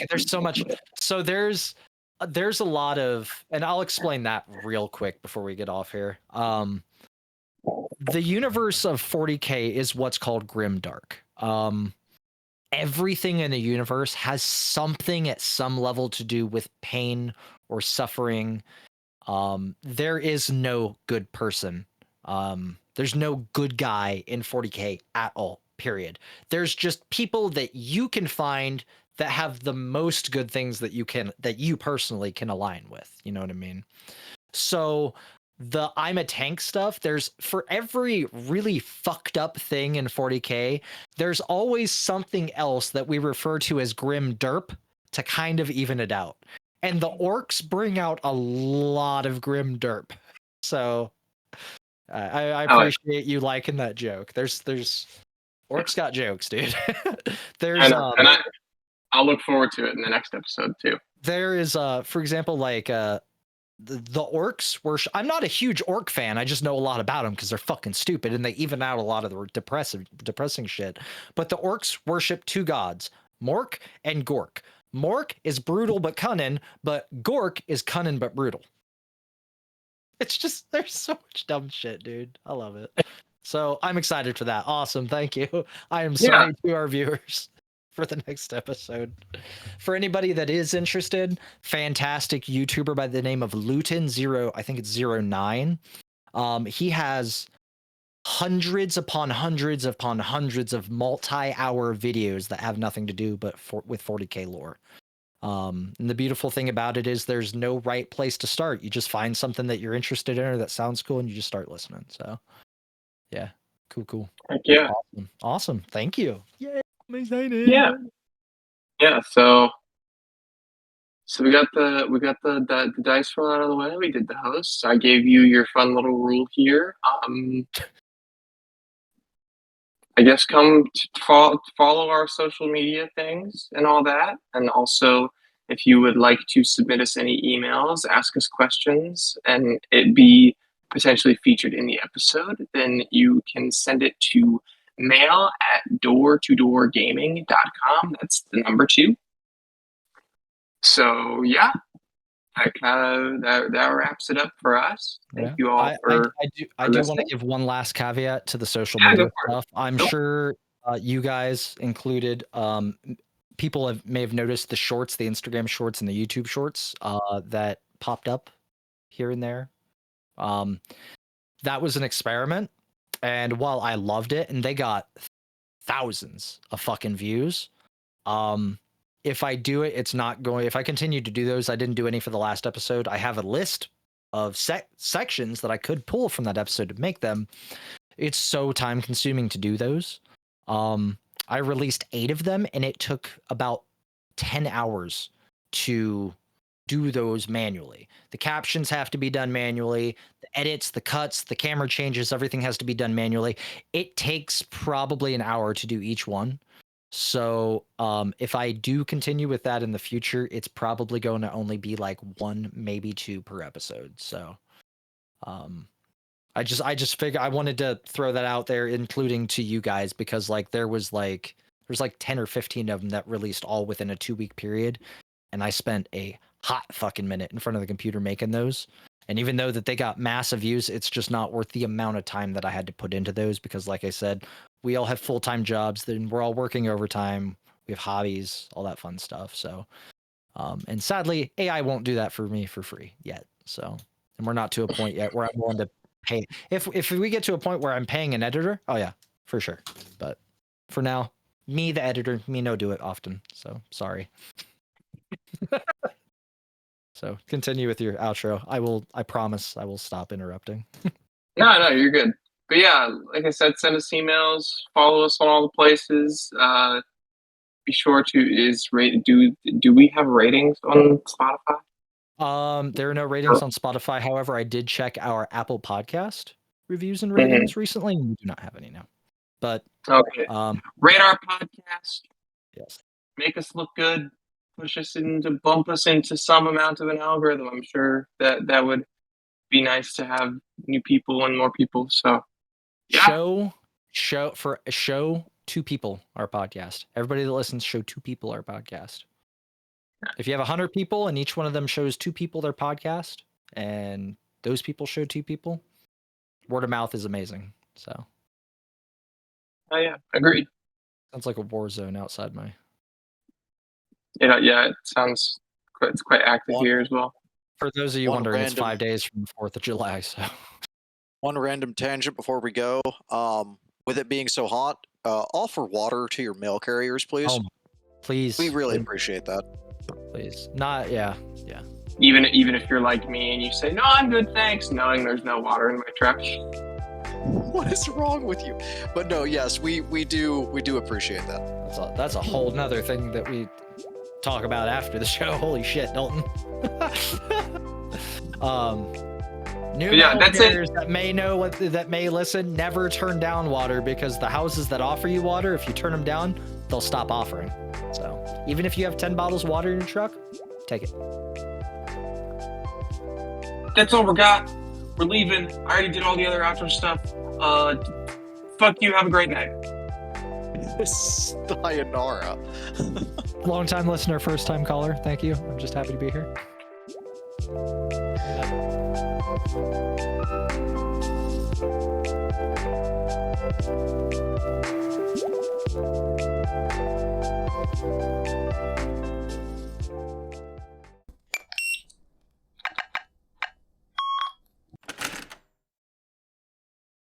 There's so much. So there's a lot of, and I'll explain that real quick before we get off here. The universe of 40K is what's called grimdark. Everything in the universe has something at some level to do with pain or suffering. There is no good person. There's no good guy in 40K at all, period. There's just people that you can find that have the most good things that you personally can align with. You know what I mean? So the I'm a tank stuff, there's for every really fucked up thing in 40K, there's always something else that we refer to as grim derp to kind of even it out. And the orcs bring out a lot of grim derp. So I appreciate you liking that joke. There's orcs got jokes, dude. There's I'll look forward to it in the next episode too. There is for example, like the orcs were I'm not a huge orc fan. I just know a lot about them because they're fucking stupid and they even out a lot of the depressing shit. But the orcs worship two gods, Mork and Gork. Mork is brutal but cunning, but Gork is cunning but brutal. It's just there's so much dumb shit, dude. I love it. So I'm excited for that. Awesome, thank you. I am sorry to our viewers for the next episode. For anybody that is interested, fantastic YouTuber by the name of Luton0, I think it's 09. He has hundreds upon hundreds upon hundreds of multi-hour videos that have nothing to do but with 40K lore. And the beautiful thing about it is there's no right place to start. You just find something that you're interested in or that sounds cool and you just start listening. So yeah, cool. Heck yeah. Awesome. Thank you. Yay. I'm excited. Yeah. So we got the dice roll out of the way. We did the host. I gave you your fun little rule here. I guess come to follow our social media things and all that, and also If you would like to submit us any emails, ask us questions, and it be potentially featured in the episode, then you can send it to mail@doortodoorgaming.com. That's the number 2. So yeah, that wraps it up for us. Thank you all for I do want to listening. give one last caveat to the social Yeah, media go for it. stuff. I'm sure you guys included, people may have noticed the shorts, the Instagram shorts and the YouTube shorts that popped up here and there. That was an experiment, and while I loved it, and they got thousands of fucking views, if I do it, it's not going. If I continue to do those, I didn't do any for the last episode. I have a list of sections that I could pull from that episode to make them. It's so time consuming to do those. I released 8 of them, and it took about 10 hours to do those manually. The captions have to be done manually. The edits, the cuts, the camera changes, everything has to be done manually. It takes probably an hour to do each one. So if I do continue with that in the future, it's probably going to only be like 1, maybe 2 per episode. So I just figured I wanted to throw that out there, including to you guys, because like there's like 10 or 15 of them that released all within a 2-week period, and I spent a hot fucking minute in front of the computer making those. And even though that they got massive views, it's just not worth the amount of time that I had to put into those, because like I said, we all have full-time jobs, then we're all working overtime, we have hobbies, all that fun stuff. So and sadly AI won't do that for me for free yet. So, and we're not to a point yet where I'm willing to pay. If we get to a point where I'm paying an editor, oh yeah, for sure. But for now, me the editor, me no do it often. So sorry. So continue with your outro. I promise I will stop interrupting. No, you're good. But yeah, like I said, send us emails, follow us on all the places. Be sure to rate. Do we have ratings on Spotify? There are no ratings on Spotify. However, I did check our Apple Podcast reviews and ratings recently, and we do not have any now. But okay, rate our podcast. Yes. Make us look good. Bump us into some amount of an algorithm. I'm sure that would be nice to have new people and more people. So yeah. Show 2 people our podcast. Everybody that listens, show 2 people our podcast. If you have 100 people and each one of them shows 2 people their podcast, and those people show 2 people, word of mouth is amazing. So. Oh yeah, agreed. Sounds like a war zone outside my. Yeah, it sounds it's quite active here as well. For those of you wondering, it's 5 days from the 4th of July. So. One random tangent before we go. With it being so hot, offer water to your mail carriers, please. Oh, please. We really appreciate that. Please. Yeah. Even if you're like me and you say, no, I'm good, thanks, knowing there's no water in my truck. What is wrong with you? But no, yes, we do appreciate that. That's a whole nother thing that we talk about after the show. Holy shit, Daulton. New that's it. that may listen, never turn down water, because the houses that offer you water, if you turn them down, they'll stop offering. So even if you have 10 bottles of water in your truck, take it. That's all we got. We're leaving. I already did all the other outro stuff. Fuck you. Have a great night. Sayonara. Long time listener, first time caller. Thank you. I'm just happy to be here.